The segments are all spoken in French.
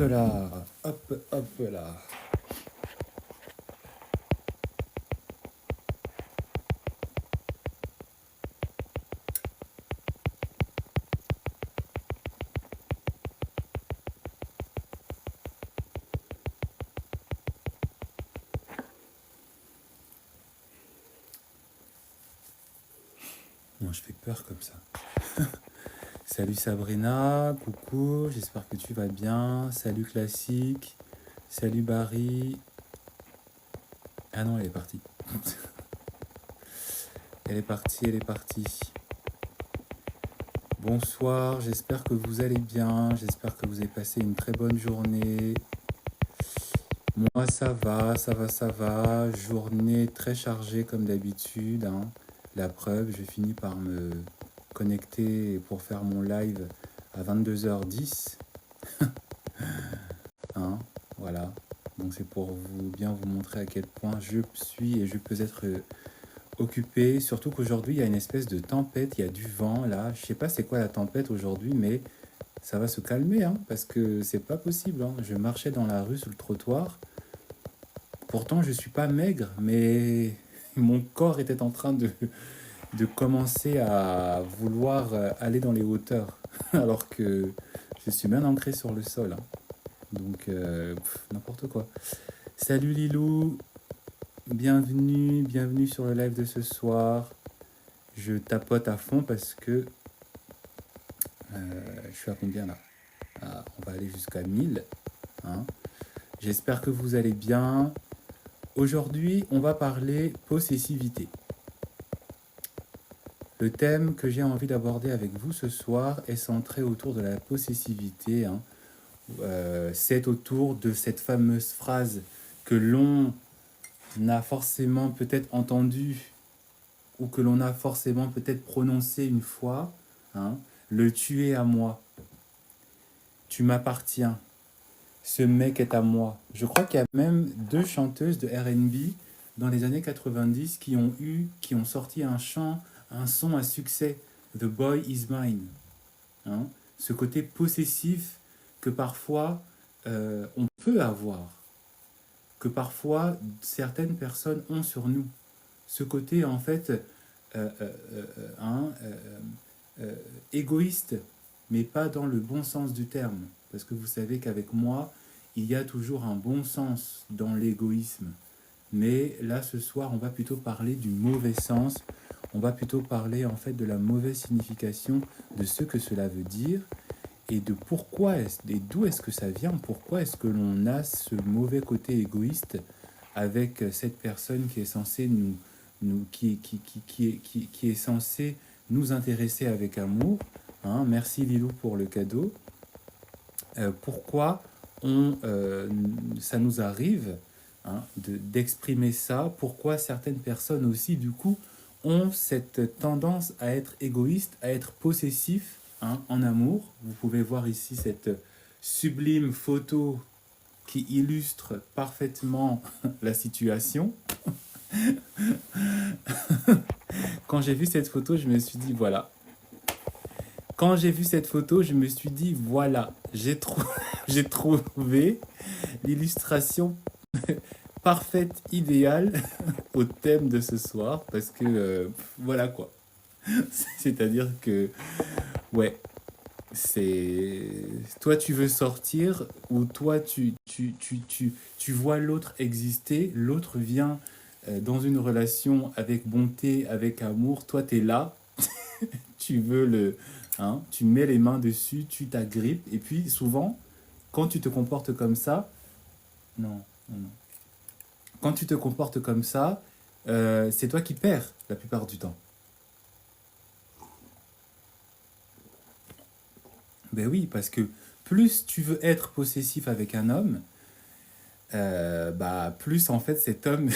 là, hop là. Moi, je fais peur comme ça. Salut Sabrina, coucou, j'espère que tu vas bien. Salut Classique, salut Barry. Ah non, elle est partie. Elle est partie, elle est partie. Bonsoir, j'espère que vous allez bien. J'espère que vous avez passé une très bonne journée. Moi, ça va, ça va, ça va. Journée très chargée comme d'habitude, hein. La preuve, je finis par me connecter pour faire mon live à 22h10. Hein, voilà. Donc c'est pour vous bien vous montrer à quel point je suis et je peux être occupé. Surtout qu'aujourd'hui, il y a une espèce de tempête, il y a du vent là. Je sais pas c'est quoi la tempête aujourd'hui, mais ça va se calmer, hein, parce que c'est pas possible, hein. Je marchais dans la rue sur le trottoir. Pourtant, je suis pas maigre, mais mon corps était en train de commencer à vouloir aller dans les hauteurs, alors que je suis bien ancré sur le sol, hein. Donc, n'importe quoi. Salut Lilou, bienvenue, bienvenue sur le live de ce soir. Je tapote à fond parce que je suis à combien là? Ah, on va aller jusqu'à 1000, hein. J'espère que vous allez bien. Aujourd'hui, on va parler possessivité. Le thème que j'ai envie d'aborder avec vous ce soir est centré autour de la possessivité, hein. C'est autour de cette fameuse phrase que l'on a forcément peut-être entendue ou que l'on a forcément peut-être prononcée une fois, hein, le tu es à moi, tu m'appartiens, ce mec est à moi. Je crois qu'il y a même deux chanteuses de R&B dans les années 90 qui ont sorti un son à succès, The Boy Is Mine, hein. Ce côté possessif que parfois on peut avoir, que parfois certaines personnes ont sur nous. Ce côté en fait hein, égoïste, mais pas dans le bon sens du terme. Parce que vous savez qu'avec moi, il y a toujours un bon sens dans l'égoïsme. Mais là, ce soir, on va plutôt parler du mauvais sens. On va plutôt parler en fait de la mauvaise signification de ce que cela veut dire et de pourquoi et d'où est-ce que ça vient, pourquoi est-ce que l'on a ce mauvais côté égoïste avec cette personne qui est censée qui est censée nous intéresser avec amour, hein. Merci Lilou pour le cadeau. Pourquoi ça nous arrive, hein, d'exprimer ça, pourquoi certaines personnes aussi du coup ont cette tendance à être égoïste, à être possessif, hein, en amour. Vous pouvez voir ici cette sublime photo qui illustre parfaitement la situation. Quand j'ai vu cette photo, je me suis dit voilà. Quand j'ai vu cette photo, je me suis dit voilà, j'ai trouvé l'illustration parfaite, idéale au thème de ce soir parce que voilà quoi. C'est-à-dire que ouais, c'est toi tu veux sortir ou toi tu vois l'autre exister, l'autre vient dans une relation avec bonté, avec amour, toi tu es là, tu veux hein, tu mets les mains dessus, tu t'agrippes et puis souvent quand tu te comportes comme ça, non, non, non. Quand tu te comportes comme ça, c'est toi qui perds la plupart du temps. Ben oui, parce que plus tu veux être possessif avec un homme, bah plus en fait cet homme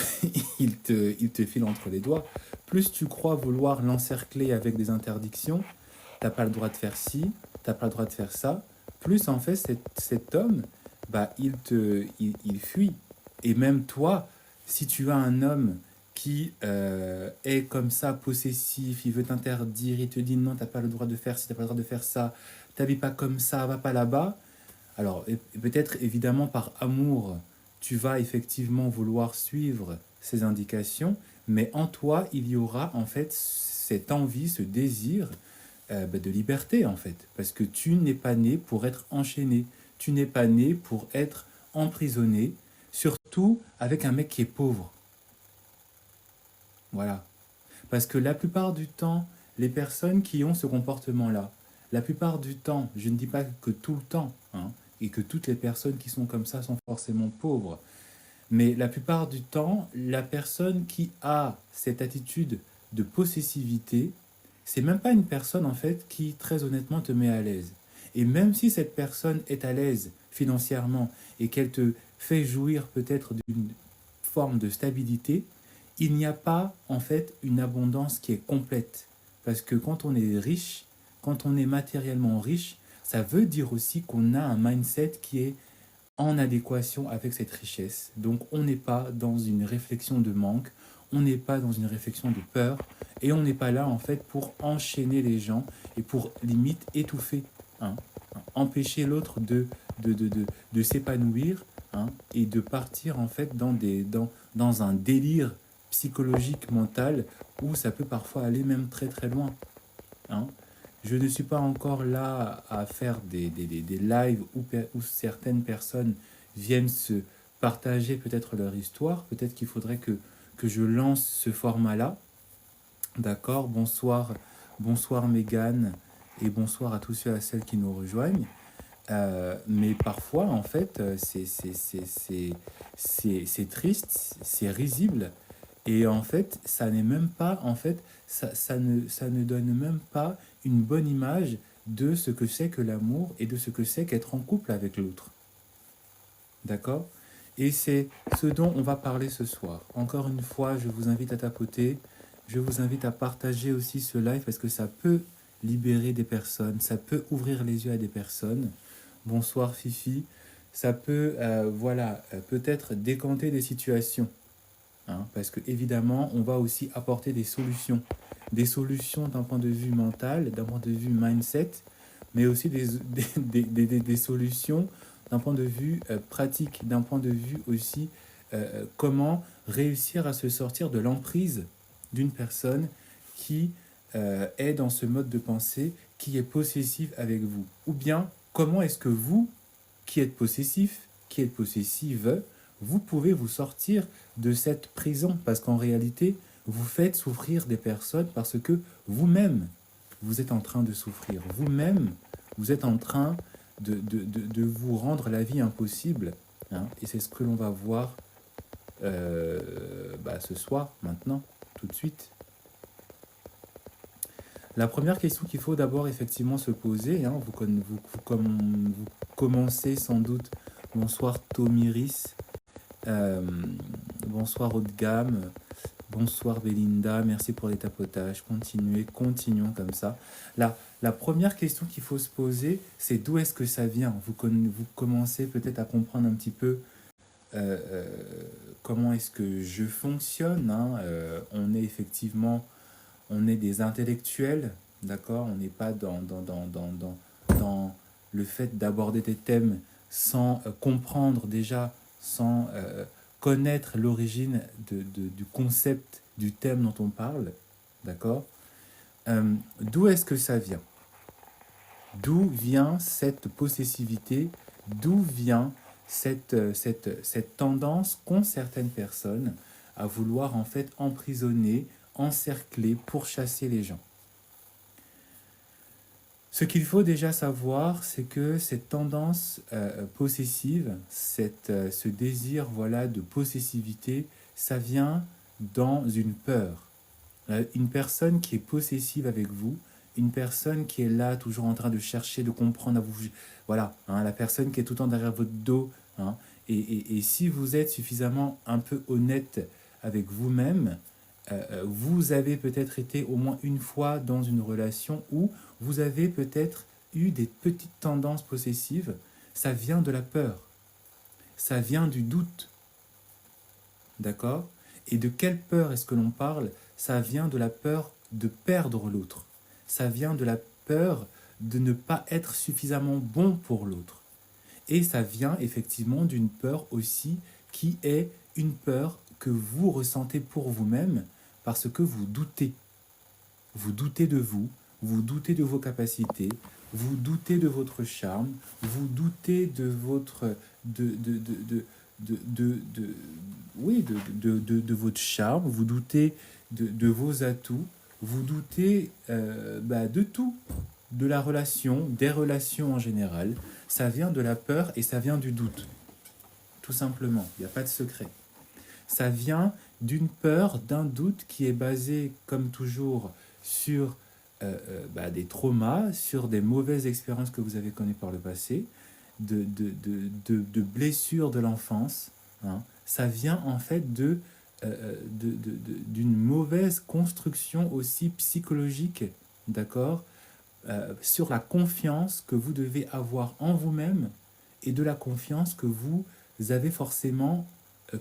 il te file entre les doigts. Plus tu crois vouloir l'encercler avec des interdictions, t'as pas le droit de faire ci, t'as pas le droit de faire ça. Plus en fait cet homme, bah il fuit. Et même toi, si tu as un homme qui est comme ça possessif, il veut t'interdire, il te dit non, t'as pas le droit de faire ci, t'as pas le droit de faire ça, t'habilles pas comme ça, va pas là-bas. Alors, et peut-être évidemment par amour, tu vas effectivement vouloir suivre ces indications, mais en toi, il y aura en fait cette envie, ce désir de liberté en fait. Parce que tu n'es pas né pour être enchaîné, tu n'es pas né pour être emprisonné, surtout avec un mec qui est pauvre. Voilà. Parce que la plupart du temps, les personnes qui ont ce comportement-là, la plupart du temps, je ne dis pas que tout le temps, hein, et que toutes les personnes qui sont comme ça sont forcément pauvres, mais la plupart du temps, la personne qui a cette attitude de possessivité, c'est même pas une personne en fait qui très honnêtement te met à l'aise. Et même si cette personne est à l'aise financièrement et qu'elle te fait jouir peut-être d'une forme de stabilité, il n'y a pas en fait une abondance qui est complète. Parce que quand on est riche, quand on est matériellement riche, ça veut dire aussi qu'on a un mindset qui est en adéquation avec cette richesse. Donc on n'est pas dans une réflexion de manque, on n'est pas dans une réflexion de peur, et on n'est pas là en fait pour enchaîner les gens et pour limite étouffer, hein, empêcher l'autre de s'épanouir, hein, et de partir en fait dans un délire psychologique, mental, où ça peut parfois aller même très très loin. Hein. Je ne suis pas encore là à faire des lives où certaines personnes viennent se partager peut-être leur histoire. Peut-être qu'il faudrait que je lance ce format-là. D'accord. Bonsoir, bonsoir Mégane et bonsoir à tous ceux et à celles qui nous rejoignent. Mais parfois, en fait, c'est triste, c'est risible. Et en fait, ça n'est même pas, en fait, ça ne donne même pas une bonne image de ce que c'est que l'amour et de ce que c'est qu'être en couple avec l'autre. D'accord? Et c'est ce dont on va parler ce soir. Encore une fois, je vous invite à tapoter, je vous invite à partager aussi ce live parce que ça peut libérer des personnes, ça peut ouvrir les yeux à des personnes. Bonsoir Fifi. Ça peut, voilà, peut-être décanter des situations. Hein, parce que évidemment, on va aussi apporter des solutions. Des solutions d'un point de vue mental, d'un point de vue mindset, mais aussi des solutions d'un point de vue pratique, d'un point de vue aussi comment réussir à se sortir de l'emprise d'une personne qui est dans ce mode de pensée, qui est possessive avec vous. Ou bien, comment est-ce que vous, qui êtes possessif, qui êtes possessive, vous pouvez vous sortir de cette prison, parce qu'en réalité, vous faites souffrir des personnes parce que vous-même, vous êtes en train de souffrir. Vous-même, vous êtes en train de vous rendre la vie impossible. Hein, et c'est ce que l'on va voir ce soir, maintenant, tout de suite. La première question qu'il faut d'abord effectivement se poser, hein, vous commencez sans doute, bonsoir Tomiris, bonsoir haut de gamme, bonsoir Belinda, merci pour les tapotages, continuons comme ça. La première question qu'il faut se poser, c'est d'où est-ce que ça vient. Vous commencez peut-être à comprendre un petit peu comment est-ce que je fonctionne. Hein. On est des intellectuels, d'accord? On n'est pas dans le fait d'aborder des thèmes sans comprendre déjà, sans connaître l'origine du concept du thème dont on parle, d'accord? D'où est-ce que ça vient? D'où vient cette possessivité? D'où vient cette tendance qu'ont certaines personnes à vouloir en fait emprisonner, encercler, pourchasser les gens? Ce qu'il faut déjà savoir, c'est que cette tendance possessive, ce désir voilà, de possessivité, ça vient dans une peur. Une personne qui est possessive avec vous, une personne qui est là, toujours en train de chercher, de comprendre, à vous, voilà, hein, la personne qui est tout le temps derrière votre dos. Hein, et si vous êtes suffisamment un peu honnête avec vous-même, vous avez peut-être été au moins une fois dans une relation où vous avez peut-être eu des petites tendances possessives. Ça vient de la peur. Ça vient du doute. D'accord? Et de quelle peur est-ce que l'on parle? Ça vient de la peur de perdre l'autre. Ça vient de la peur de ne pas être suffisamment bon pour l'autre. Et ça vient effectivement d'une peur aussi qui est une peur que vous ressentez pour vous-même parce que vous doutez. Vous doutez de vous, vous doutez de vos capacités, vous doutez de votre charme, vous doutez de votre de- oui de votre charme, vous doutez de vos atouts, vous doutez de tout, de la relation, des relations en général. Ça vient de la peur et ça vient du doute, tout simplement. Il n'y a pas de secret. Ça vient d'une peur, d'un doute qui est basé, comme toujours, sur des traumas, sur des mauvaises expériences que vous avez connues par le passé, de blessures de l'enfance. Hein. Ça vient en fait d'une mauvaise construction aussi psychologique, d'accord, sur la confiance que vous devez avoir en vous-même et de la confiance que vous avez forcément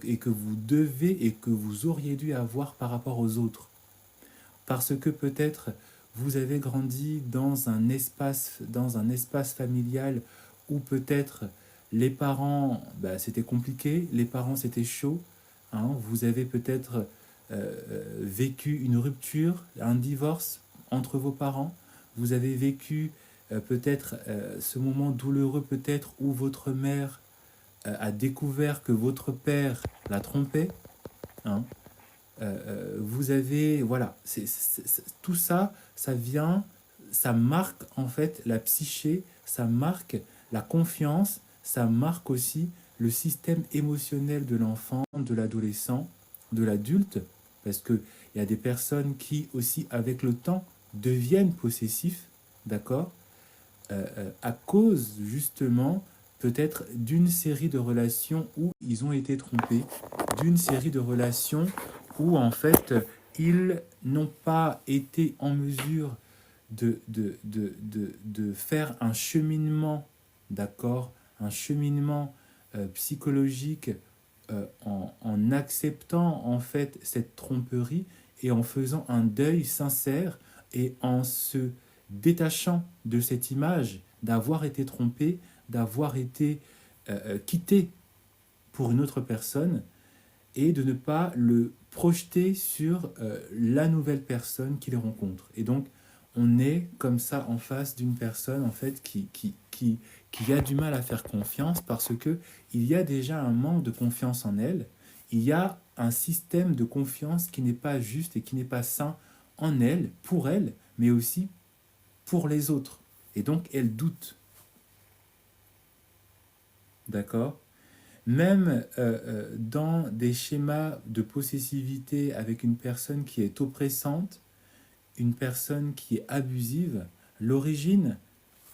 et que vous devez et que vous auriez dû avoir par rapport aux autres. Parce que peut-être vous avez grandi dans un espace familial où peut-être les parents, c'était compliqué, les parents c'était chaud, hein, vous avez peut-être vécu une rupture, un divorce entre vos parents, vous avez vécu peut-être ce moment douloureux peut-être où votre mère a découvert que votre père la trompait, hein, vous avez, voilà, tout ça, ça vient, ça marque en fait la psyché, ça marque la confiance, ça marque aussi le système émotionnel de l'enfant, de l'adolescent, de l'adulte, parce qu'il y a des personnes qui aussi, avec le temps, deviennent possessifs, d'accord, à cause justement peut-être d'une série de relations où ils ont été trompés, d'une série de relations où en fait ils n'ont pas été en mesure de faire un cheminement, d'accord, un cheminement psychologique en acceptant en fait cette tromperie et en faisant un deuil sincère et en se détachant de cette image d'avoir été trompé, d'avoir été quitté pour une autre personne et de ne pas le projeter sur la nouvelle personne qu'il rencontre. Et donc, on est comme ça en face d'une personne en fait qui a du mal à faire confiance parce que il y a déjà un manque de confiance en elle. Il y a un système de confiance qui n'est pas juste et qui n'est pas sain en elle, pour elle, mais aussi pour les autres. Et donc, elle doute. D'accord? Même dans des schémas de possessivité avec une personne qui est oppressante, une personne qui est abusive, l'origine,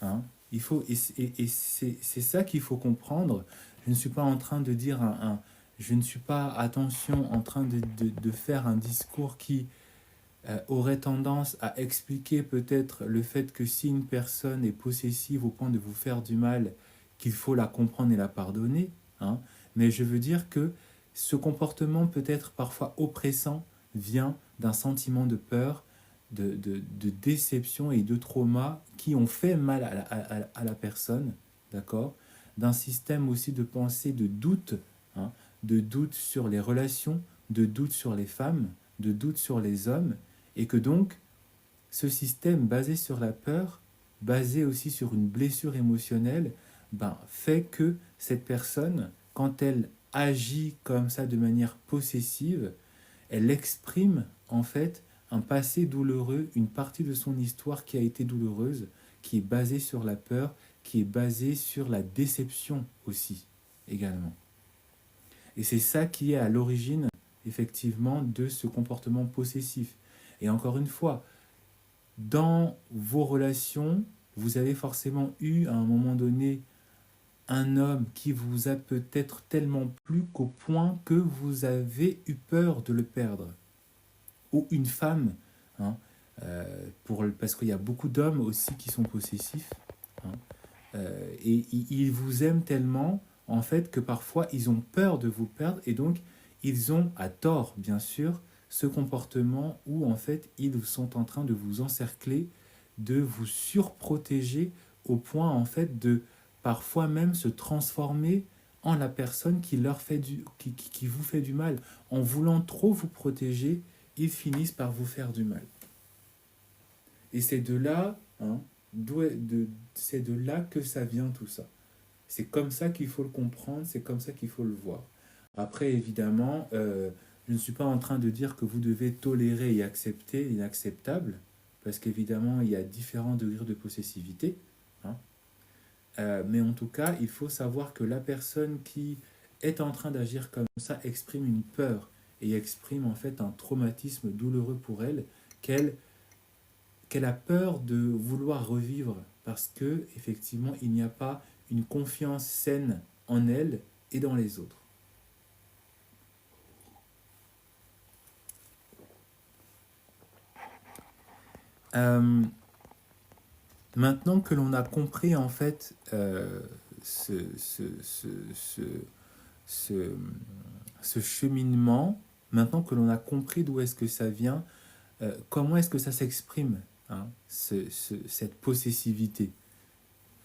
hein, il faut, et c'est ça qu'il faut comprendre. Je ne suis pas en train de dire je ne suis pas, attention, en train de faire un discours qui aurait tendance à expliquer peut-être le fait que si une personne est possessive au point de vous faire du mal, qu'il faut la comprendre et la pardonner, hein. Mais je veux dire que ce comportement peut être parfois oppressant vient d'un sentiment de peur, de déception et de trauma qui ont fait mal à la personne, d'accord? D'un système aussi de pensée de doute, hein, de doute sur les relations, de doute sur les femmes, de doute sur les hommes, et que donc ce système basé sur la peur, basé aussi sur une blessure émotionnelle, fait que cette personne, quand elle agit comme ça de manière possessive, elle exprime en fait un passé douloureux, une partie de son histoire qui a été douloureuse, qui est basée sur la peur, qui est basée sur la déception aussi, également. Et c'est ça qui est à l'origine, effectivement, de ce comportement possessif. Et encore une fois, dans vos relations, vous avez forcément eu à un moment donné un homme qui vous a peut-être tellement plu qu'au point que vous avez eu peur de le perdre. Ou une femme, hein, parce qu'il y a beaucoup d'hommes aussi qui sont possessifs, hein, et ils vous aiment tellement, en fait, que parfois ils ont peur de vous perdre, et donc ils ont, à tort bien sûr, ce comportement où en fait ils sont en train de vous encercler, de vous surprotéger au point en fait de parfois même se transformer en la personne qui leur fait qui vous fait du mal. En voulant trop vous protéger, ils finissent par vous faire du mal. Et c'est de là, hein, c'est de là que ça vient tout ça. C'est comme ça qu'il faut le comprendre, c'est comme ça qu'il faut le voir. Après, évidemment, je ne suis pas en train de dire que vous devez tolérer et accepter l'inacceptable, parce qu'évidemment, il y a différents degrés de possessivité. Hein. Mais en tout cas, il faut savoir que la personne qui est en train d'agir comme ça exprime une peur et exprime en fait un traumatisme douloureux pour elle qu'elle a peur de vouloir revivre parce que effectivement il n'y a pas une confiance saine en elle et dans les autres. Euh, Maintenant que l'on a compris en fait ce, ce, ce, ce, ce, ce cheminement, maintenant que l'on a compris d'où est-ce que ça vient, comment est-ce que ça s'exprime, hein, cette possessivité,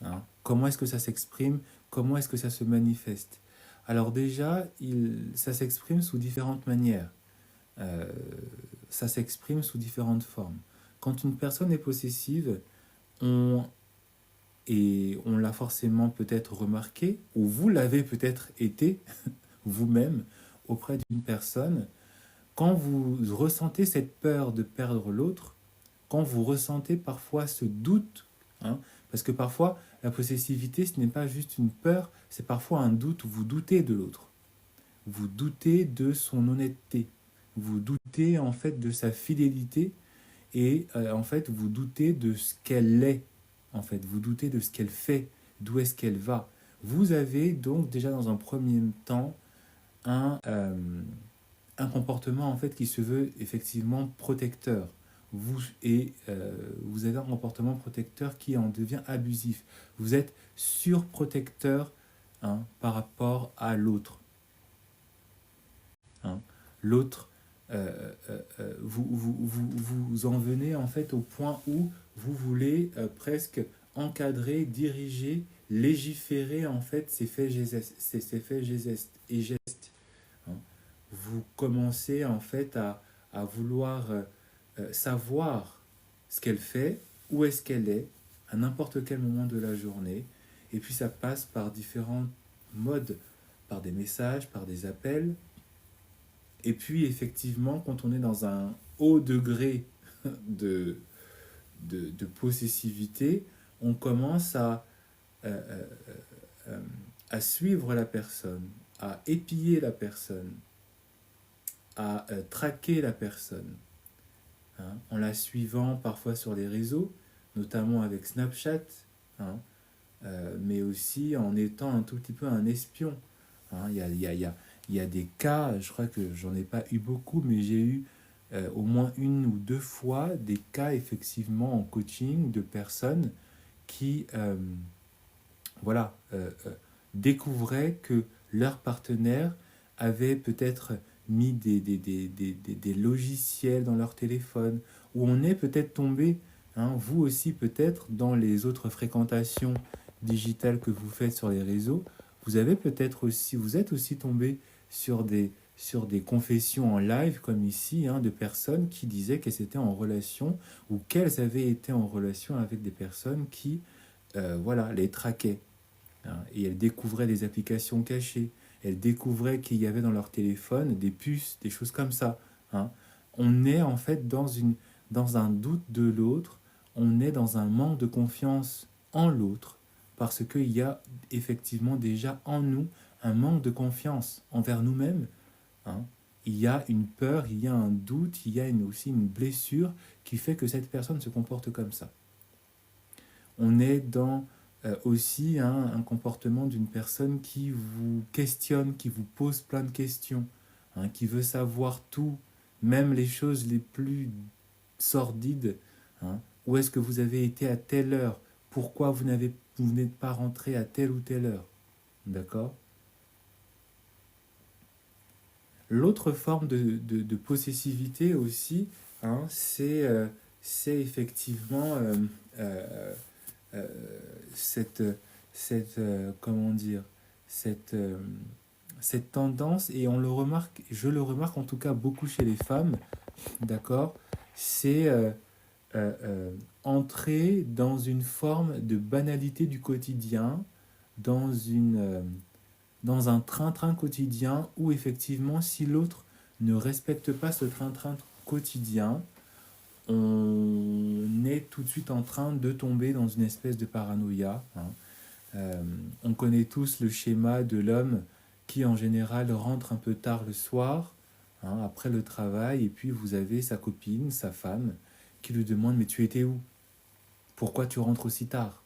hein, comment est-ce que ça s'exprime, comment est-ce que ça se manifeste. Alors déjà, ça s'exprime sous différentes manières. Euh, Ça s'exprime sous différentes formes. Quand une personne est possessive, on, et on l'a forcément peut-être remarqué, ou vous l'avez peut-être été vous-même auprès d'une personne, quand vous ressentez cette peur de perdre l'autre, quand vous ressentez parfois ce doute, hein, parce que parfois la possessivité, ce n'est pas juste une peur, c'est parfois un doute, vous doutez de l'autre, vous doutez de son honnêteté, vous doutez en fait de sa fidélité et en fait vous doutez de ce qu'elle est, en fait vous doutez de ce qu'elle fait, d'où est-ce qu'elle va. Vous avez donc déjà dans un premier temps un, euh, un comportement en fait qui se veut effectivement protecteur. Vous avez un comportement protecteur qui en devient abusif. Vous êtes surprotecteur, hein, par rapport à l'autre. Hein. L'autre, vous en venez en fait au point où vous voulez presque encadrer, diriger, légiférer en fait ces faits et gestes. Hein. Vous commencez en fait à vouloir savoir ce qu'elle fait, où est-ce qu'elle est, à n'importe quel moment de la journée. Et puis ça passe par différents modes, par des messages, par des appels. Et puis effectivement, quand on est dans un haut degré de, de possessivité, on commence euh, à suivre la personne, à épier la personne, à traquer la personne, hein, en la suivant parfois sur les réseaux, notamment avec Snapchat, hein, mais aussi en étant un tout petit peu un espion. Hein. Il y a des cas, je crois que j'en ai pas eu beaucoup, mais j'ai eu au moins une ou deux fois des cas effectivement en coaching de personnes qui voilà, découvraient que leur partenaire avait peut-être mis des logiciels dans leur téléphone, ou on est peut-être tombé, hein, vous aussi peut-être, dans les autres fréquentations digitales que vous faites sur les réseaux, vous avez peut-être aussi, vous êtes aussi tombé sur des confessions en live, comme ici, hein, de personnes qui disaient qu'elles étaient en relation, ou qu'elles avaient été en relation avec des personnes qui, voilà, les traquaient. Hein, et elles découvraient des applications cachées. Elles découvraient qu'il y avait dans leur téléphone des puces, des choses comme ça. Hein. On est en fait dans un doute de l'autre, on est dans un manque de confiance en l'autre, parce qu'il y a effectivement déjà en nous un manque de confiance envers nous-mêmes. Hein. Il y a une peur, il y a un doute, il y a aussi une blessure qui fait que cette personne se comporte comme ça. On est dans aussi, hein, un comportement d'une personne qui vous questionne, qui vous pose plein de questions, hein, qui veut savoir tout, même les choses les plus sordides. Hein. Où est-ce que vous avez été à telle heure? Pourquoi vous n'êtes pas rentré à telle ou telle heure? D'accord? L'autre forme de possessivité aussi, hein, c'est effectivement euh, euh, cette, comment dire, cette, cette tendance, et on le remarque, je le remarque en tout cas beaucoup chez les femmes, d'accord, c'est entrer dans une forme de banalité du quotidien, dans dans un train-train quotidien où effectivement, si l'autre ne respecte pas ce train-train quotidien, on est tout de suite en train de tomber dans une espèce de paranoïa, hein. On connaît tous le schéma de l'homme qui en général rentre un peu tard le soir, hein, après le travail, et puis vous avez sa copine, sa femme, qui lui demande: mais tu étais où? Pourquoi tu rentres aussi tard?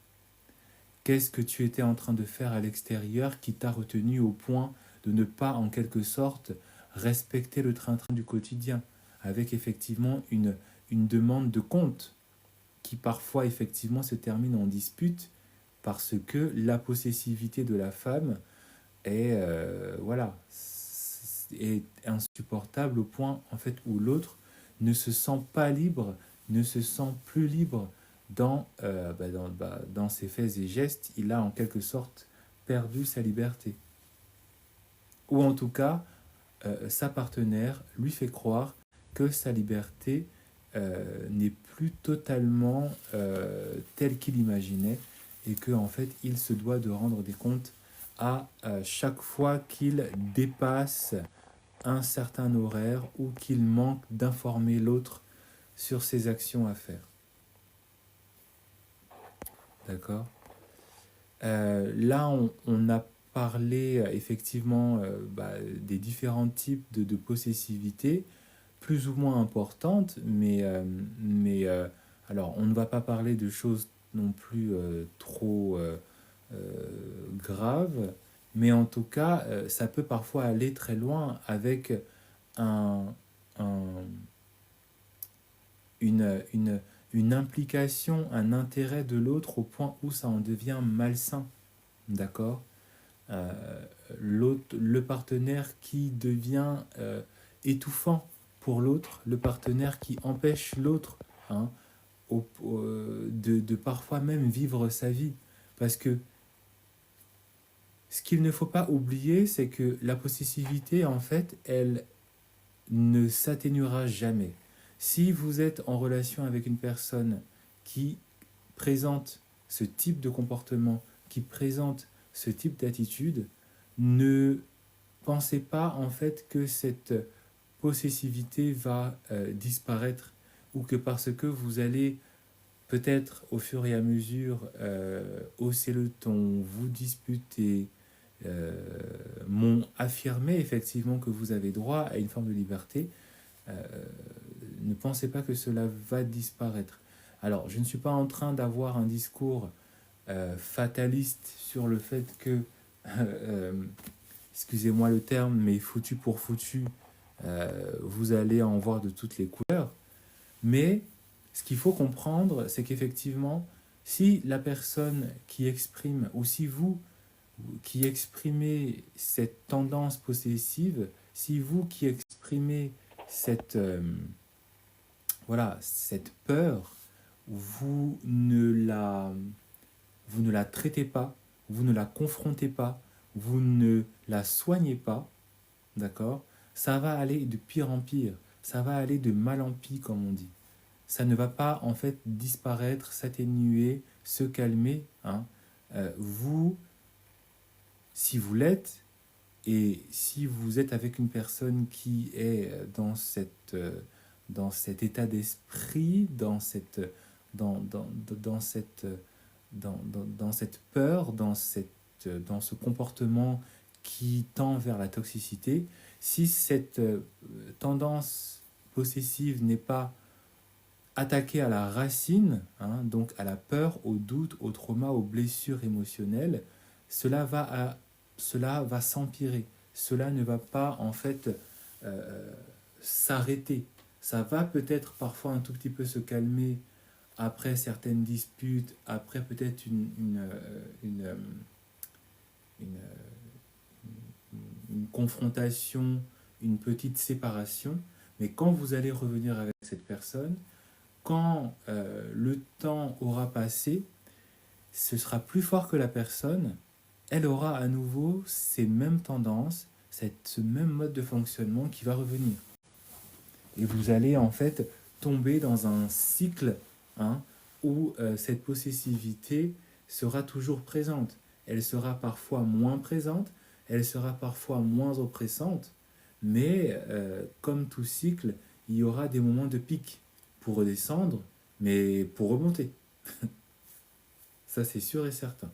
Qu'est-ce que tu étais en train de faire à l'extérieur qui t'a retenu au point de ne pas, en quelque sorte, respecter le train-train du quotidien, avec effectivement une demande de compte qui parfois effectivement se termine en dispute parce que la possessivité de la femme est, voilà, est insupportable au point en fait où l'autre ne se sent pas libre, ne se sent plus libre dans ses faits et gestes. Il a en quelque sorte perdu sa liberté. Ou en tout cas, sa partenaire lui fait croire que sa liberté n'est plus totalement telle qu'il imaginait, et que en fait il se doit de rendre des comptes à chaque fois qu'il dépasse un certain horaire ou qu'il manque d'informer l'autre sur ses actions à faire. D'accord. Là, on a parlé effectivement des différents types de possessivité, plus ou moins importantes, mais alors on ne va pas parler de choses non plus trop graves, mais en tout cas, ça peut parfois aller très loin avec un, un, une, une implication, un intérêt de l'autre au point où ça en devient malsain. D'accord. euh, le partenaire qui devient étouffant pour l'autre, le partenaire qui empêche l'autre, hein, de parfois même vivre sa vie. Parce que ce qu'il ne faut pas oublier, c'est que la possessivité, en fait, elle ne s'atténuera jamais. Si vous êtes en relation avec une personne qui présente ce type de comportement, qui présente ce type d'attitude, ne pensez pas en fait que cette possessivité va disparaître, ou que parce que vous allez peut-être au fur et à mesure hausser le ton, vous disputer, m'ont affirmé effectivement que vous avez droit à une forme de liberté, euh, ne pensez pas que cela va disparaître. Alors, je ne suis pas en train d'avoir un discours fataliste sur le fait que, euh, excusez-moi le terme, mais foutu pour foutu, vous allez en voir de toutes les couleurs. Mais ce qu'il faut comprendre, c'est qu'effectivement, si la personne qui exprime, ou si vous qui exprimez cette tendance possessive, si vous qui exprimez cette, voilà, cette peur, vous ne la, vous ne la traitez pas, vous ne la confrontez pas, vous ne la soignez pas, d'accord? Ça va aller de pire en pire, ça va aller de mal en pis, comme on dit. Ça ne va pas en fait disparaître, s'atténuer, se calmer, hein. Vous, si vous l'êtes, et si vous êtes avec une personne qui est dans cet état d'esprit, dans cette, dans cette peur, dans ce comportement qui tend vers la toxicité, si cette tendance possessive n'est pas attaquée à la racine, hein, donc à la peur, au doute, au trauma, aux blessures émotionnelles, cela cela va s'empirer. Cela ne va pas en fait s'arrêter. Ça va peut-être parfois un tout petit peu se calmer après certaines disputes, après peut-être une, une confrontation, une petite séparation. Mais quand vous allez revenir avec cette personne, quand le temps aura passé, ce sera plus fort que la personne, elle aura à nouveau ces mêmes tendances, ce même mode de fonctionnement qui va revenir. Et vous allez en fait tomber dans un cycle, hein, où cette possessivité sera toujours présente. Elle sera parfois moins présente, elle sera parfois moins oppressante, mais comme tout cycle, il y aura des moments de pic pour redescendre, mais pour remonter. Ça, c'est sûr et certain.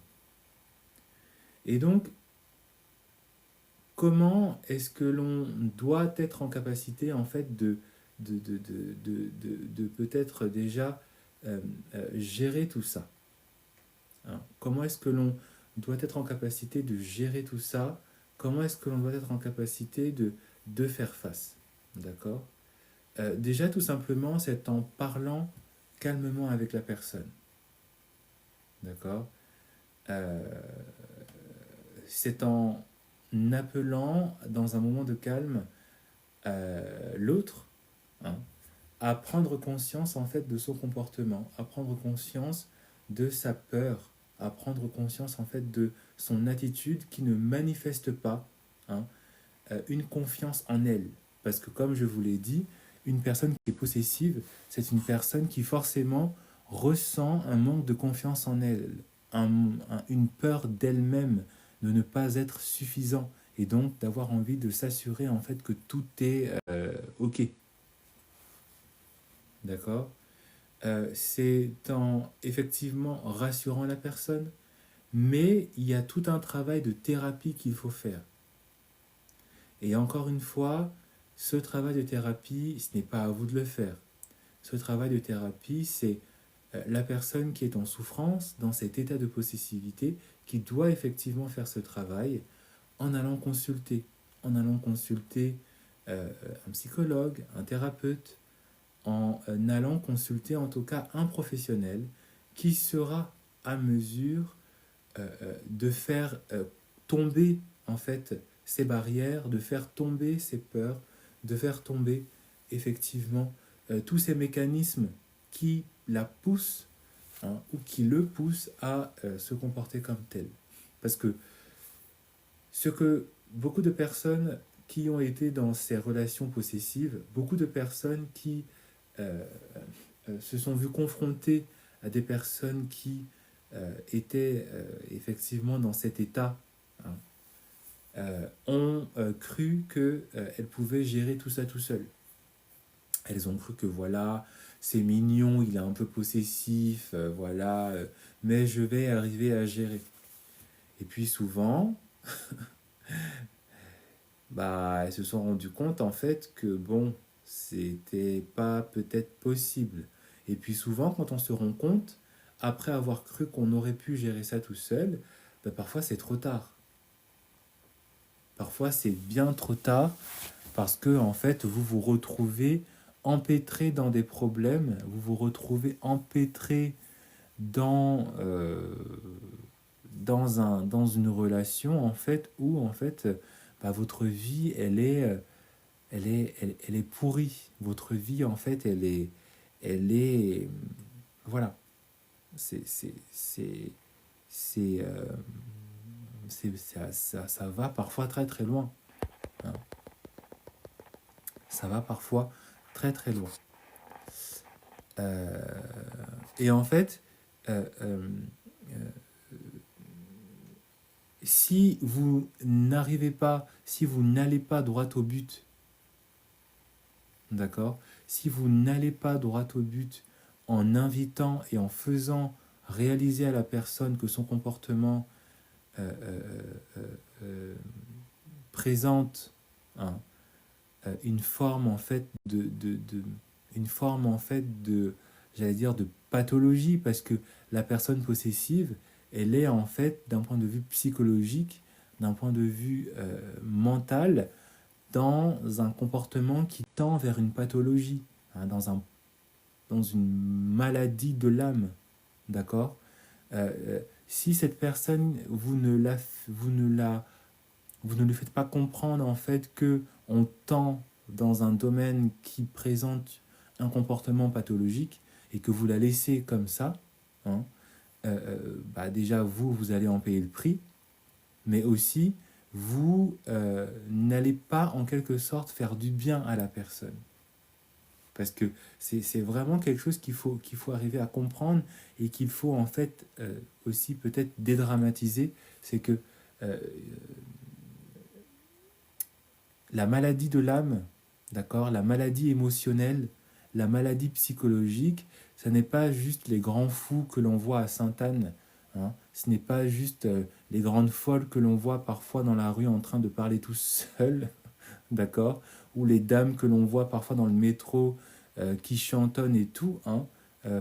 Et donc, comment est-ce que l'on doit être en capacité, en fait, de peut-être déjà gérer tout ça, hein? Comment est-ce que l'on doit être en capacité de gérer tout ça? Comment est-ce que l'on doit être en capacité de faire face? D'accord? Déjà, tout simplement, c'est en parlant calmement avec la personne. D'accord? Euh, c'est en appelant dans un moment de calme l'autre, hein, à prendre conscience en fait de son comportement, à prendre conscience de sa peur, à prendre conscience en fait de son attitude qui ne manifeste pas, hein, une confiance en elle. Parce que comme je vous l'ai dit, une personne qui est possessive, c'est une personne qui forcément ressent un manque de confiance en elle, une peur d'elle-même, de ne pas être suffisant, et donc d'avoir envie de s'assurer en fait que tout est OK. D'accord? C'est en effectivement rassurant la personne, mais il y a tout un travail de thérapie qu'il faut faire. Et encore une fois, ce travail de thérapie, ce n'est pas à vous de le faire. Ce travail de thérapie, c'est la personne qui est en souffrance, dans cet état de possessivité, qui doit effectivement faire ce travail en allant consulter. En allant consulter un psychologue, un thérapeute, en allant consulter en tout cas un professionnel qui sera à mesure de faire tomber en fait ces barrières, de faire tomber ces peurs, de faire tomber effectivement tous ces mécanismes qui la poussent, hein, ou qui le poussent à se comporter comme tel. Parce que ce que beaucoup de personnes qui ont été dans ces relations possessives, beaucoup de personnes qui euh, se sont vues confrontées à des personnes qui étaient effectivement dans cet état, hein, ont cru qu'elles pouvaient gérer tout ça tout seul. Elles ont cru que voilà, c'est mignon, il est un peu possessif, voilà, mais je vais arriver à gérer. Et puis souvent, bah, elles se sont rendues compte en fait que bon, c'était pas peut-être possible. Et puis souvent, quand on se rend compte, après avoir cru qu'on aurait pu gérer ça tout seul, bah, parfois c'est trop tard. Parfois c'est bien trop tard parce que en fait vous vous retrouvez empêtré dans des problèmes, vous vous retrouvez empêtré dans une relation en fait où en fait bah, votre vie elle est pourrie. Votre vie en fait elle est voilà. C'est c'est c'est c'est ça va parfois très très loin, hein. Ça va parfois très très loin. Euh, et en fait, euh, euh, si vous n'arrivez pas, si vous n'allez pas droit au but, d'accord? Si vous n'allez pas droit au but en invitant et en faisant réaliser à la personne que son comportement euh, euh, euh, euh, présente, hein, une forme en fait une forme en fait j'allais dire de pathologie, parce que la personne possessive, elle est en fait d'un point de vue psychologique, d'un point de vue mental, dans un comportement qui tend vers une pathologie, hein, dans une maladie de l'âme, d'accord? Si cette personne, vous ne lui faites pas comprendre en fait que on tend dans un domaine qui présente un comportement pathologique et que vous la laissez comme ça, hein, déjà vous allez en payer le prix, mais aussi vous n'allez pas en quelque sorte faire du bien à la personne. Parce que c'est vraiment quelque chose qu'il faut arriver à comprendre et qu'il faut en fait aussi peut-être dédramatiser. C'est que euh, la maladie de l'âme, d'accord, la maladie émotionnelle, la maladie psychologique, ce n'est pas juste les grands fous que l'on voit à Sainte-Anne. Hein. Ce n'est pas juste les grandes folles que l'on voit parfois dans la rue en train de parler tout seul, d'accord, ou les dames que l'on voit parfois dans le métro qui chantonnent et tout, hein,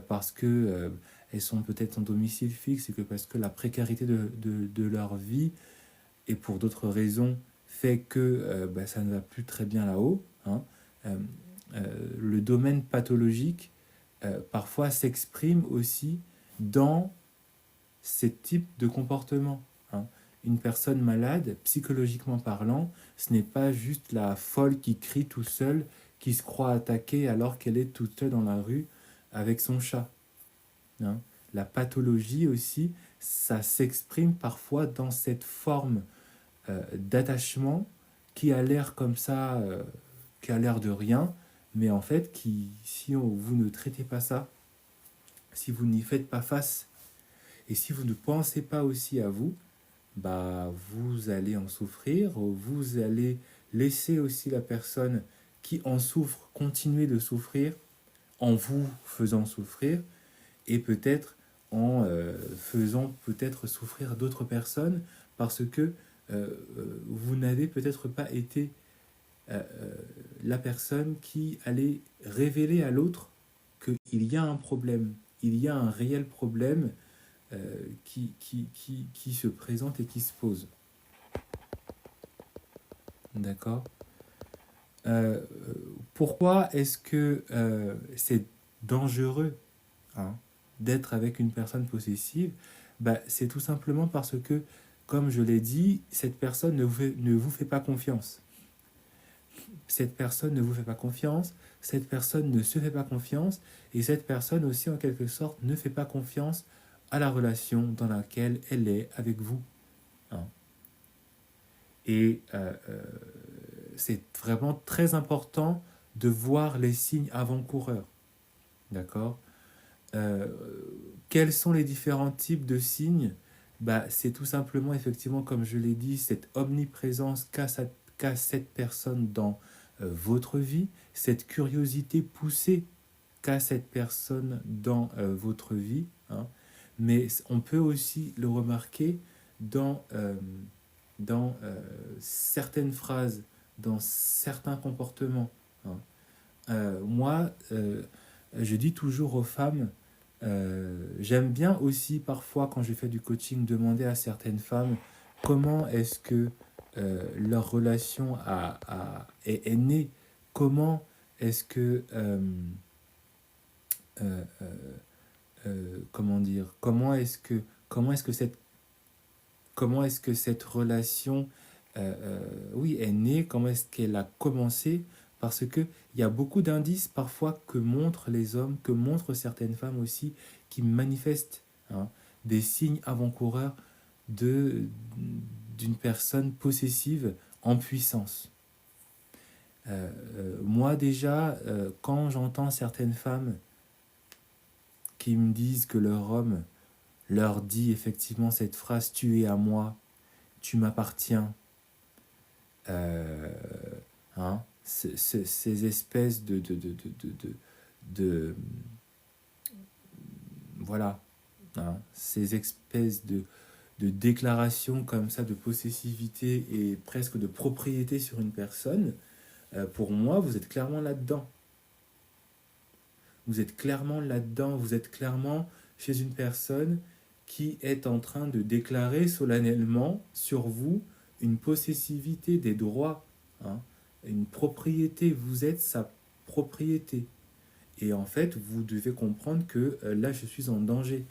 parce que elles sont peut-être en domicile fixe et que parce que la précarité de leur vie et pour d'autres raisons fait que ça ne va plus très bien là-haut. Hein. Euh, le domaine pathologique parfois s'exprime aussi dans ces types de comportements. Hein. Une personne malade, psychologiquement parlant, ce n'est pas juste la folle qui crie tout seul, qui se croit attaquée alors qu'elle est toute seule dans la rue avec son chat. Hein. La pathologie aussi, ça s'exprime parfois dans cette forme d'attachement qui a l'air comme ça, qui a l'air de rien, mais en fait, si vous ne traitez pas ça, si vous n'y faites pas face, et si vous ne pensez pas aussi à vous, vous allez en souffrir, vous allez laisser aussi la personne qui en souffre continuer de souffrir en vous faisant souffrir et peut-être en faisant peut-être souffrir d'autres personnes parce que vous n'avez peut-être pas été la personne qui allait révéler à l'autre qu'il y a un problème, il y a un réel problème qui se présente et qui se pose. D'accord. euh, Pourquoi est-ce que c'est dangereux, hein, d'être avec une personne possessive? C'est tout simplement parce que, comme je l'ai dit, cette personne ne vous fait pas confiance. Cette personne ne vous fait pas confiance, cette personne ne se fait pas confiance, et cette personne aussi, en quelque sorte, ne fait pas confiance à la relation dans laquelle elle est avec vous. Hein. Et c'est vraiment très important de voir les signes avant-coureurs. D'accord. euh, Quels sont les différents types de signes? C'est tout simplement, effectivement, comme je l'ai dit, cette omniprésence qu'a cette personne dans votre vie, cette curiosité poussée qu'a cette personne dans votre vie. Hein. Mais on peut aussi le remarquer dans, certaines phrases, dans certains comportements. Hein. Moi, je dis toujours aux femmes, j'aime bien aussi parfois quand je fais du coaching demander à certaines femmes comment est-ce que leur relation est née, comment est-ce que euh, comment dire, comment est-ce que cette relation oui, est née, comment est-ce qu'elle a commencé, parce que il y a beaucoup d'indices parfois que montrent les hommes, que montrent certaines femmes aussi, qui manifestent, hein, des signes avant-coureurs de, d'une personne possessive en puissance. Moi déjà, quand j'entends certaines femmes qui me disent que leur homme leur dit effectivement cette phrase: tu es à moi, tu m'appartiens, euh, hein, ces espèces de voilà, hein, ces espèces de déclarations comme ça de possessivité et presque de propriété sur une personne, pour moi, vous êtes clairement là-dedans. Vous êtes clairement là-dedans, vous êtes clairement chez une personne qui est en train de déclarer solennellement sur vous une possessivité des droits, hein, une propriété, vous êtes sa propriété. Et en fait, vous devez comprendre que là, je suis en danger.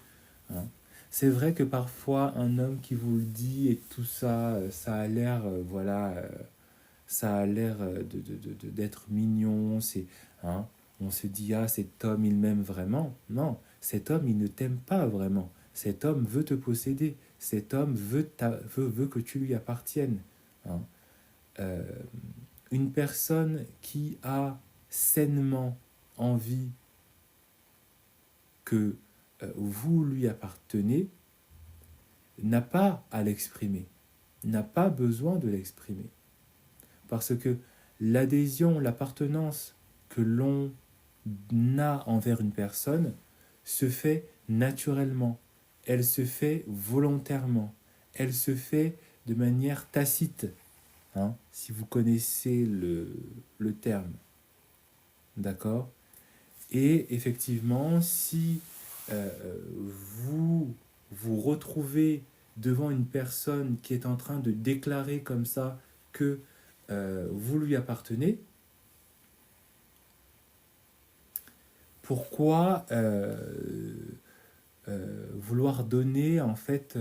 Hein. C'est vrai que parfois, un homme qui vous le dit et tout ça, ça a l'air, voilà, ça a l'air d'être mignon, c'est, hein, on se dit, ah, cet homme, il m'aime vraiment. Non, cet homme, il ne t'aime pas vraiment. Cet homme veut te posséder. Cet homme veut que tu lui appartiennes. Hein. Euh, une personne qui a sainement envie que vous lui appartenez n'a pas à l'exprimer, n'a pas besoin de l'exprimer. Parce que l'adhésion, l'appartenance que l'on a envers une personne se fait naturellement, elle se fait volontairement, elle se fait de manière tacite, hein, si vous connaissez le terme. D'accord? Et effectivement, si vous vous retrouvez devant une personne qui est en train de déclarer comme ça que vous lui appartenez, pourquoi vouloir donner en fait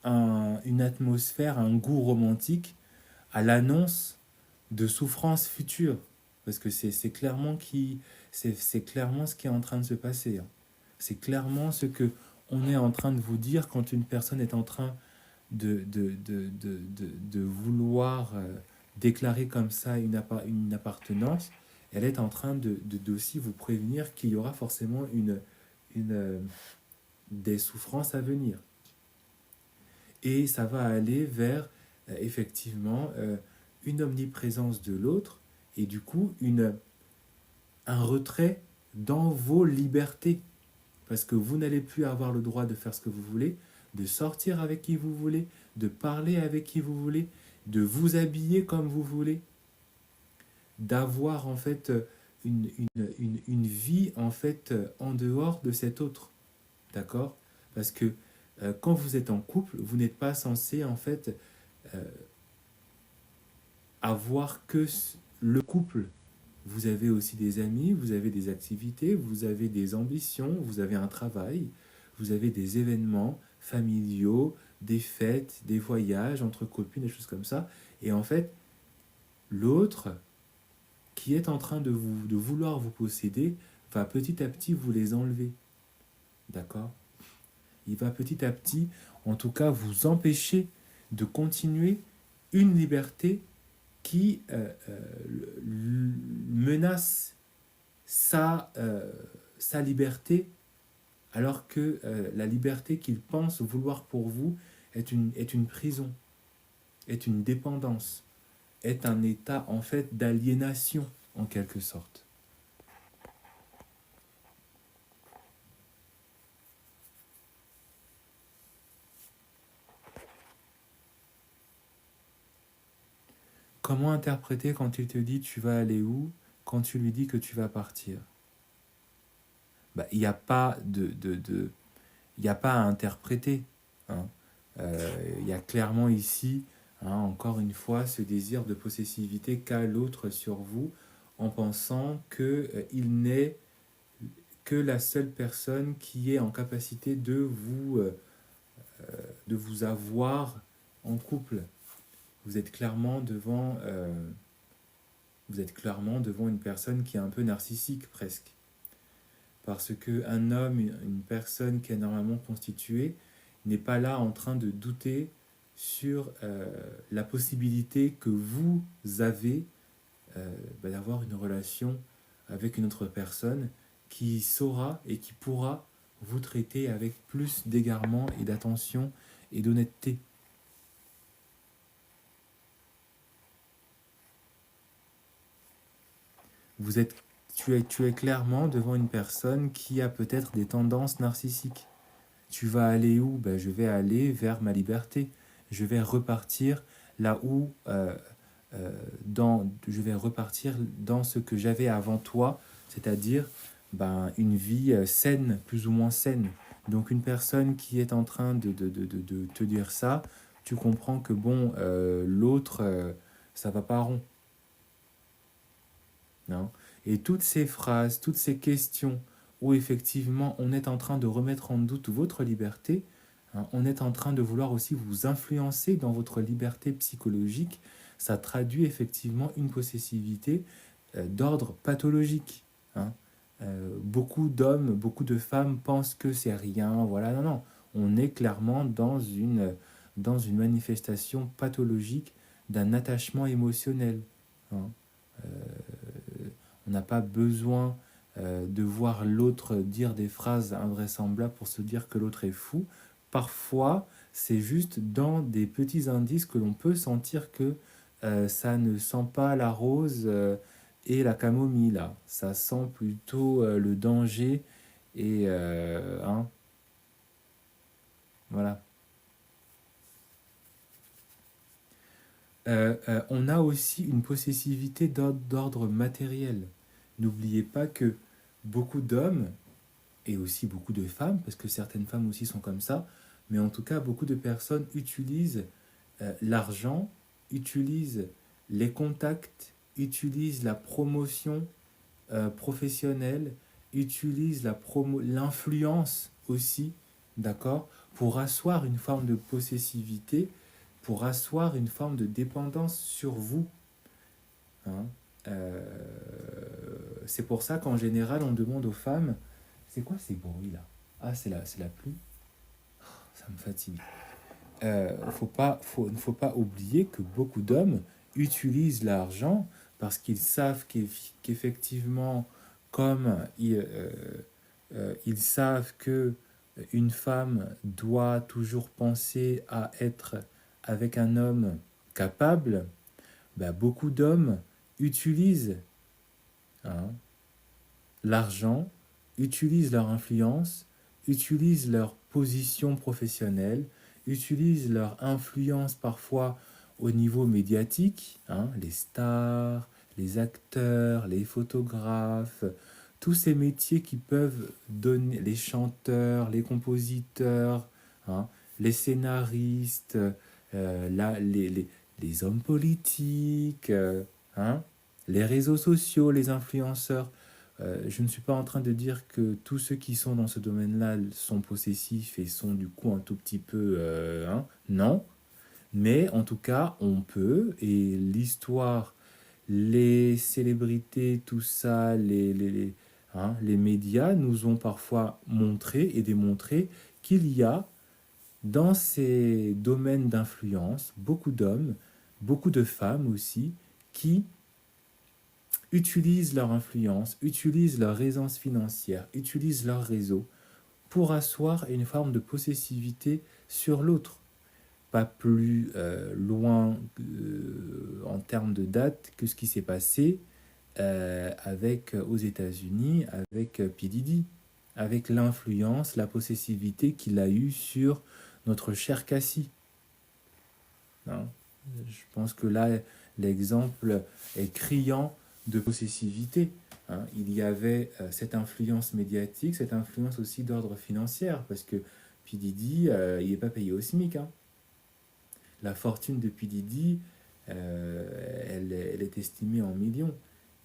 une atmosphère, un goût romantique à l'annonce de souffrances futures? Parce que c'est clairement, c'est clairement ce qui est en train de se passer. Hein. C'est clairement ce que on est en train de vous dire quand une personne est en train de vouloir déclarer comme ça une appartenance. Elle est en train d'aussi vous prévenir qu'il y aura forcément des souffrances à venir. Et ça va aller vers effectivement une omniprésence de l'autre et du coup un retrait dans vos libertés. Parce que vous n'allez plus avoir le droit de faire ce que vous voulez, de sortir avec qui vous voulez, de parler avec qui vous voulez, de vous habiller comme vous voulez, d'avoir en fait une vie en fait en dehors de cet autre. D'accord? Parce que quand vous êtes en couple, vous n'êtes pas censé en fait euh, avoir que le couple. Vous avez aussi des amis, vous avez des activités, vous avez des ambitions, vous avez un travail, vous avez des événements familiaux, des fêtes, des voyages entre copines, des choses comme ça. Et en fait, l'autre qui est en train de vouloir vous posséder va petit à petit vous les enlever. D'accord? Il va petit à petit, en tout cas, vous empêcher de continuer une liberté qui menace sa liberté, alors que la liberté qu'il pense vouloir pour vous est une prison, est une dépendance, est un état en fait d'aliénation en quelque sorte. Comment interpréter quand il te dit tu vas aller où, quand tu lui dis que tu vas partir? Bah, il n'y a pas il n'y a pas à interpréter. Hein. Il y a clairement ici, hein, encore une fois, ce désir de possessivité qu'a l'autre sur vous en pensant qu'il n'est que la seule personne qui est en capacité de vous avoir en couple. Vous êtes clairement vous êtes clairement devant une personne qui est un peu narcissique presque. Parce qu'un homme, une personne qui est normalement constituée, n'est pas là en train de douter sur la possibilité que vous avez d'avoir une relation avec une autre personne qui saura et qui pourra vous traiter avec plus d'égarement et d'attention et d'honnêteté. Tu es clairement devant une personne qui a peut-être des tendances narcissiques. Tu vas aller où? Ben, je vais aller vers ma liberté. Je vais repartir là où je vais repartir dans ce que j'avais avant toi, c'est-à-dire ben, une vie saine, plus ou moins saine. Donc une personne qui est en train de te dire ça, tu comprends que bon, l'autre, ça va pas rond. Non. Et toutes ces phrases, toutes ces questions où effectivement on est en train de remettre en doute votre liberté, hein, on est en train de vouloir aussi vous influencer dans votre liberté psychologique, ça traduit effectivement une possessivité d'ordre pathologique. Hein. Beaucoup d'hommes, beaucoup de femmes pensent que c'est rien. Voilà, non, non. On est clairement dans une manifestation pathologique d'un attachement émotionnel, hein. On n'a pas besoin de voir l'autre dire des phrases invraisemblables pour se dire que l'autre est fou. Parfois, c'est juste dans des petits indices que l'on peut sentir que ça ne sent pas la rose et la camomille, là. Ça sent plutôt le danger et... hein, voilà. On a aussi une possessivité d'ordre matériel. N'oubliez pas que beaucoup d'hommes et aussi beaucoup de femmes, parce que certaines femmes aussi sont comme ça, mais en tout cas, beaucoup de personnes utilisent l'argent, utilisent les contacts, utilisent la promotion professionnelle, utilisent l'influence aussi, d'accord, pour asseoir une forme de possessivité, pour asseoir une forme de dépendance sur vous, hein. Euh, c'est pour ça qu'en général, on demande aux femmes, c'est quoi ces bruits-là? Ah, c'est la pluie. Ça me fatigue. Il ne faut pas oublier que beaucoup d'hommes utilisent l'argent parce qu'ils savent qu'effectivement, comme ils savent que une femme doit toujours penser à être avec un homme capable, bah, beaucoup d'hommes utilisent, hein, l'argent, utilisent leur influence, utilisent leur position professionnelle, utilisent leur influence parfois au niveau médiatique, hein, les stars, les acteurs, les photographes, tous ces métiers qui peuvent donner, les chanteurs, les compositeurs, hein, les scénaristes, les hommes politiques, hein, les réseaux sociaux, les influenceurs. Je ne suis pas en train de dire que tous ceux qui sont dans ce domaine-là sont possessifs et sont du coup un tout petit peu... hein, non, mais en tout cas, on peut, et l'histoire, les célébrités, tout ça, hein, les médias nous ont parfois montré et démontré qu'il y a dans ces domaines d'influence beaucoup d'hommes, beaucoup de femmes aussi, qui utilisent leur influence, utilisent leur aisance financière, utilisent leur réseau pour asseoir une forme de possessivité sur l'autre. Pas plus loin en termes de date que ce qui s'est passé avec aux États-Unis, avec P. Diddy, avec l'influence, la possessivité qu'il a eue sur notre cher Cassie, hein. Je pense que là, l'exemple est criant de possessivité, hein. Il y avait cette influence médiatique, cette influence aussi d'ordre financier, parce que P. Diddy, il n'est pas payé au SMIC, hein. La fortune de P. Diddy, elle est estimée en millions.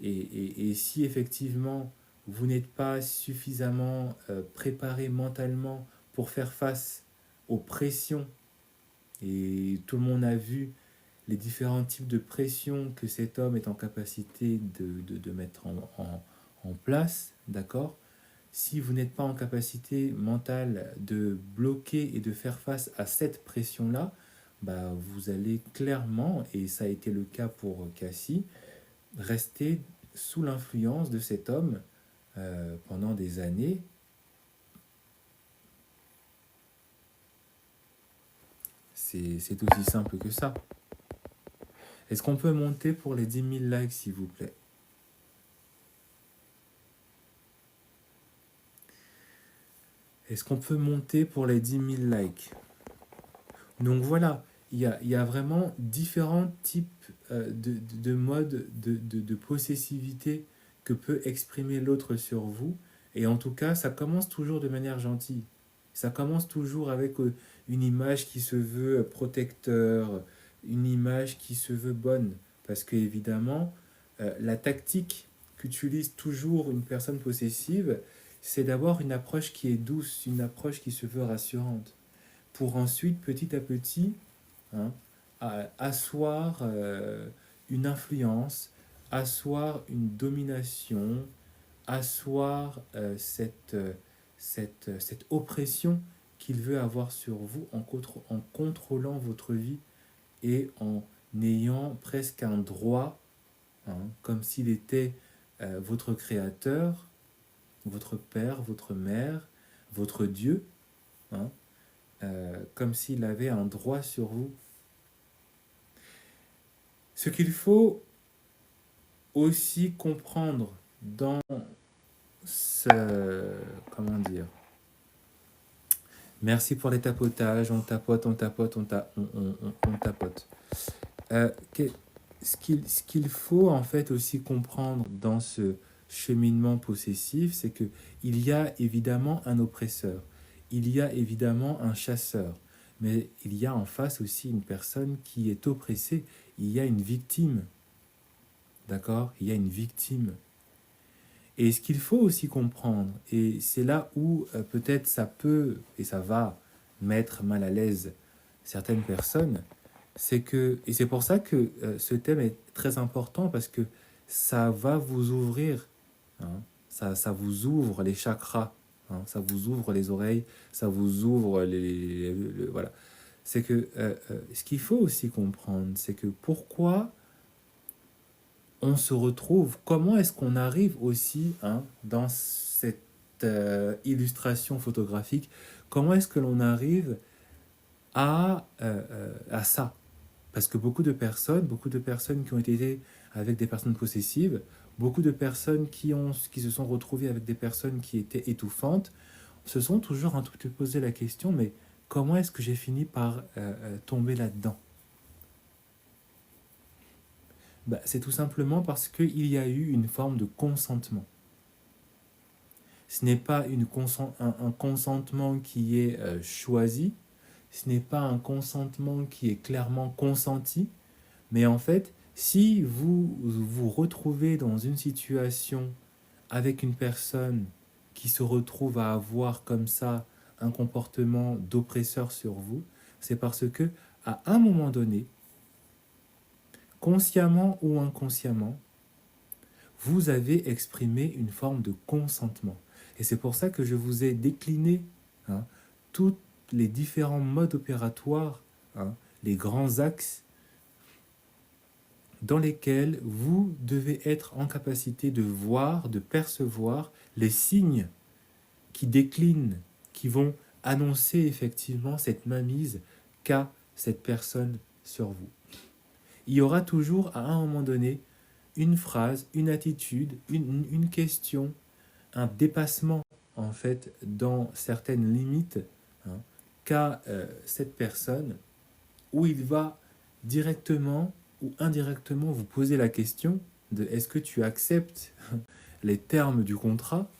Et si effectivement vous n'êtes pas suffisamment préparé mentalement pour faire face aux pressions, et tout le monde a vu les différents types de pressions que cet homme est en capacité de mettre en place, d'accord? Si vous n'êtes pas en capacité mentale de bloquer et de faire face à cette pression-là, bah, vous allez clairement, et ça a été le cas pour Cassie, rester sous l'influence de cet homme pendant des années. C'est aussi simple que ça. Est-ce qu'on peut monter pour les 10 000 likes, s'il vous plaît? Est-ce qu'on peut monter pour les 10 000 likes? Donc voilà, il y a vraiment différents types de modes de possessivité que peut exprimer l'autre sur vous. Et en tout cas, ça commence toujours de manière gentille. Ça commence toujours avec une image qui se veut protecteur, une image qui se veut bonne. Parce que évidemment, la tactique qu'utilise toujours une personne possessive, c'est d'avoir une approche qui est douce, une approche qui se veut rassurante pour ensuite, petit à petit, hein, asseoir une influence, asseoir une domination, asseoir cette oppression qu'il veut avoir sur vous en contrôlant votre vie et en ayant presque un droit, hein, comme s'il était votre créateur, votre père, votre mère, votre Dieu, hein, comme s'il avait un droit sur vous. Ce qu'il faut aussi comprendre dans ce... Comment dire? Merci pour les tapotages, on tapote, on tapote, on tapote. Ce qu'il faut en fait aussi comprendre dans ce cheminement possessif, c'est que il y a évidemment un oppresseur, il y a évidemment un chasseur, mais il y a en face aussi une personne qui est oppressée, il y a une victime, d'accord? Il y a une victime. Et ce qu'il faut aussi comprendre, et c'est là où peut-être ça peut, et ça va mettre mal à l'aise certaines personnes, c'est que, et c'est pour ça que ce thème est très important, parce que ça va vous ouvrir, hein, ça vous ouvre les chakras, hein, ça vous ouvre les oreilles, ça vous ouvre voilà. C'est que ce qu'il faut aussi comprendre, c'est que pourquoi on se retrouve, comment est-ce qu'on arrive aussi, hein, dans cette illustration photographique, comment est-ce que l'on arrive à ça? Parce que beaucoup de personnes qui ont été avec des personnes possessives, beaucoup de personnes qui se sont retrouvées avec des personnes qui étaient étouffantes, se sont toujours un tout petit peu posé la question, mais comment est-ce que j'ai fini par tomber là-dedans? Bah, c'est tout simplement parce qu'il y a eu une forme de consentement. Ce n'est pas un consentement qui est choisi, ce n'est pas un consentement qui est clairement consenti, mais en fait, si vous vous retrouvez dans une situation avec une personne qui se retrouve à avoir comme ça un comportement d'oppresseur sur vous, c'est parce que à un moment donné, consciemment ou inconsciemment, vous avez exprimé une forme de consentement. Et c'est pour ça que je vous ai décliné, hein, tous les différents modes opératoires, hein, les grands axes dans lesquels vous devez être en capacité de voir, de percevoir les signes qui déclinent, qui vont annoncer effectivement cette mainmise qu'a cette personne sur vous. Il y aura toujours à un moment donné une phrase, une attitude, une question, un dépassement en fait dans certaines limites, hein, qu'a cette personne, où il va directement ou indirectement vous poser la question de est-ce que tu acceptes les termes du contrat,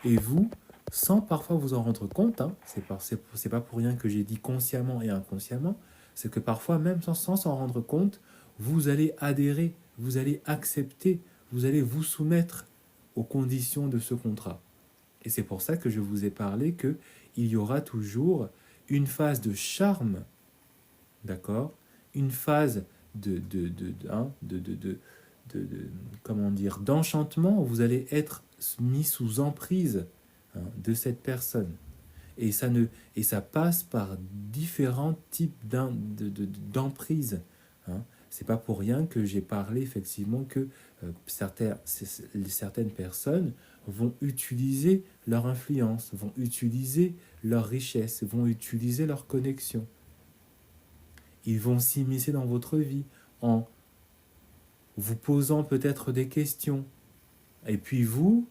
et vous, sans parfois vous en rendre compte, hein, c'est pas pour rien que j'ai dit consciemment et inconsciemment, c'est que parfois même sans s'en rendre compte, vous allez adhérer, vous allez accepter, vous allez vous soumettre aux conditions de ce contrat. Et c'est pour ça que je vous ai parlé que il y aura toujours une phase de charme, d'accord? Une phase comment dire, d'enchantement, où vous allez être mis sous emprise, hein, de cette personne. Et ça passe par différents types d'emprise. Hein. C'est pas pour rien que j'ai parlé effectivement que certaines personnes vont utiliser leur influence, vont utiliser leur richesse, vont utiliser leur connexion. Ils vont s'immiscer dans votre vie en vous posant peut-être des questions. Et puis vous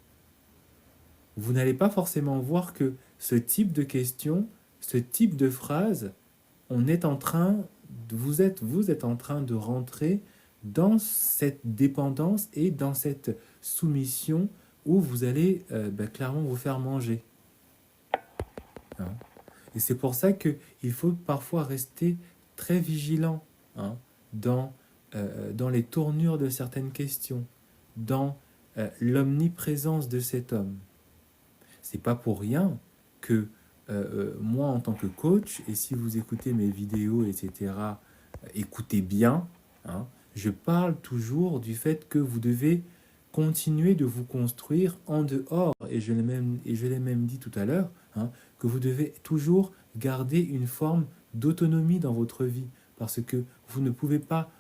n'allez pas forcément voir que ce type de questions, ce type de phrase, vous êtes en train de rentrer dans cette dépendance et dans cette soumission où vous allez clairement vous faire manger. Hein. Et c'est pour ça qu'il faut parfois rester très vigilant, hein, dans les tournures de certaines questions, dans l'omniprésence de cet homme. C'est pas pour rien que moi, en tant que coach, et si vous écoutez mes vidéos, etc., écoutez bien, hein, je parle toujours du fait que vous devez continuez de vous construire en dehors. Et je l'ai même dit tout à l'heure, hein, que vous devez toujours garder une forme d'autonomie dans votre vie. Parce que vous ne pouvez pas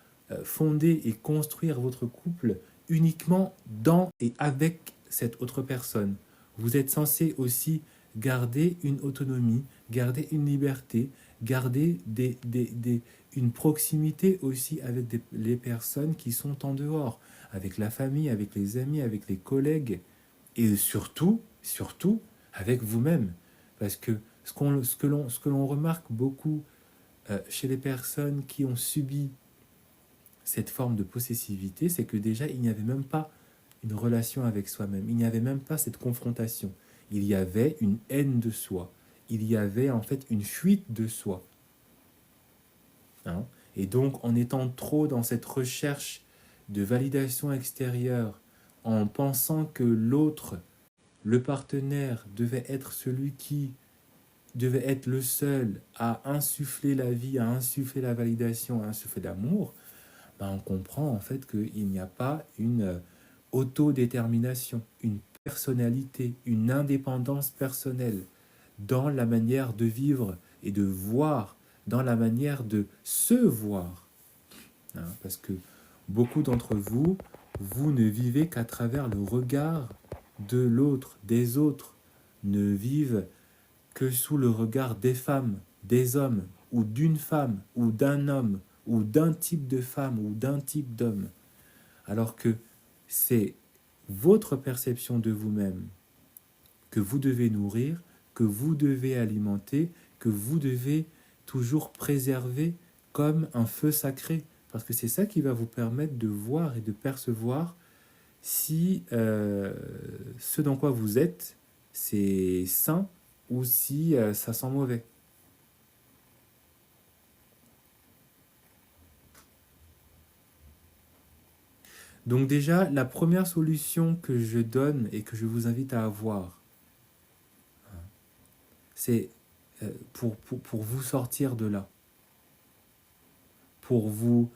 fonder et construire votre couple uniquement dans et avec cette autre personne. Vous êtes censé aussi garder une autonomie, garder une liberté, garder une proximité aussi avec les personnes qui sont en dehors, avec la famille, avec les amis, avec les collègues, et surtout, surtout, avec vous-même. Parce que ce que l'on remarque beaucoup chez les personnes qui ont subi cette forme de possessivité, c'est que déjà, il n'y avait même pas une relation avec soi-même. Il n'y avait même pas cette confrontation. Il y avait une haine de soi. Il y avait en fait une fuite de soi. Hein. Et donc, en étant trop dans cette recherche de validation extérieure, en pensant que l'autre, le partenaire, devait être celui qui devait être le seul à insuffler la vie, à insuffler la validation, à insuffler l'amour, ben on comprend en fait qu'il n'y a pas une autodétermination, une personnalité, une indépendance personnelle dans la manière de vivre et de voir, dans la manière de se voir. Hein, parce que beaucoup d'entre vous, vous ne vivez qu'à travers le regard de l'autre, des autres, ne vivent que sous le regard des femmes, des hommes, ou d'une femme, ou d'un homme, ou d'un type de femme, ou d'un type d'homme. Alors que c'est votre perception de vous-même que vous devez nourrir, que vous devez alimenter, que vous devez toujours préserver comme un feu sacré. Parce que c'est ça qui va vous permettre de voir et de percevoir si ce dans quoi vous êtes, c'est sain ou si ça sent mauvais. Donc déjà, la première solution que je donne et que je vous invite à avoir, c'est pour vous sortir de là, pour vous,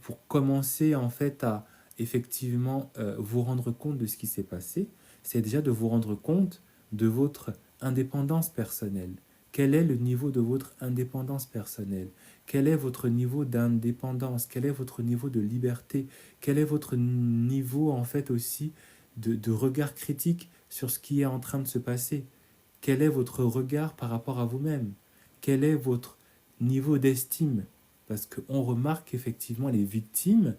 pour commencer en fait à effectivement vous rendre compte de ce qui s'est passé, c'est déjà de vous rendre compte de votre indépendance personnelle. Quel est le niveau de votre indépendance personnelle? Quel est votre niveau d'indépendance? Quel est votre niveau de liberté? Quel est votre niveau en fait aussi de regard critique sur ce qui est en train de se passer? Quel est votre regard par rapport à vous-même? Quel est votre niveau d'estime? Parce qu'on remarque qu'effectivement les victimes